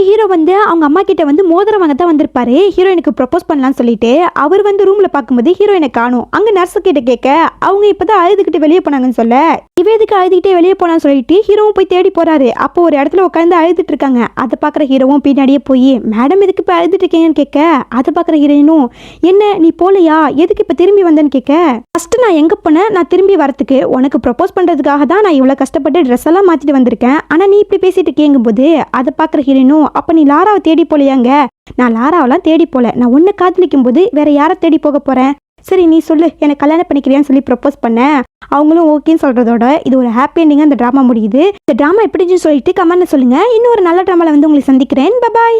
Speaker 1: ஹீரோ வந்து அவங்க அம்மா கிட்ட வந்து மோதிரம் வாங்க தான் வந்திருப்பாரு, ஹீரோயினுக்கு ப்ரப்போஸ் பண்ணலாம்னு சொல்லிட்டு. அவர் வந்து ரூம்ல பார்க்கும்போது ஹீரோயினை காணும். அங்க நர்ஸ் கிட்ட கேட்க, அவங்க இப்பதான் அழுதுகிட்டு வெளியே போனாங்கன்னு சொல்ல, இவ எதுக்கு அழுதுகிட்டே வெளியே போனான்னு சொல்லிட்டு ஹீரோவும் போய் தேடி போறாரு. அப்போ ஒரு இடத்துல உட்காந்து அழுதுட்டு இருக்காங்க. அதை பாக்குற ஹீரோவும் பின்னாடியே போய் மேடம் எதுக்கு இப்ப அழுதுட்டு இருக்கீங்கன்னு கேட்க, அதை பாக்குற ஹீரோயினும் என்ன நீ போலையா எதுக்கு இப்ப திரும்பி வந்தேன்னு கேட்க, ஃபர்ஸ்ட் நான் எங்க போனேன், நான் திரும்பி வரத்துக்கு உனக்கு ப்ரப்போஸ் பண்றதுக்காக தான் நான் இவ்வளவு கஷ்டப்பட்டு ட்ரெஸ் எல்லாம் மாத்திட்டு வந்திருக்கேன், ஆனா நீ இப்படி பேசிட்டு கேங்கும் போது அதை பாக்குற ஹீரோயினும் அப்ப நீ லாராவை தேடி போலையாங்க, நான் லாராவெல்லாம் தேடி போல, நான் ஒன்னு காதலிக்கும் போது வேற யாரை தேடி போக போறேன், சரி நீ சொல்லு எனக்கு கல்யாணம் பண்ணிக்கிறியான்னு சொல்லி ப்ரப்போஸ் பண்ண. அவங்களும் ஓகேன்னு சொல்றதோட இது ஒரு ஹாப்பி எண்டிங்கா இந்த டிராமா முடியுது. இந்த டிராமா எப்படின்னு சொல்லிட்டு கமெண்ட்ல சொல்லுங்க. இன்னொரு நல்ல டிராமால வந்து உங்களை சந்திக்கிறேன். Bye bye.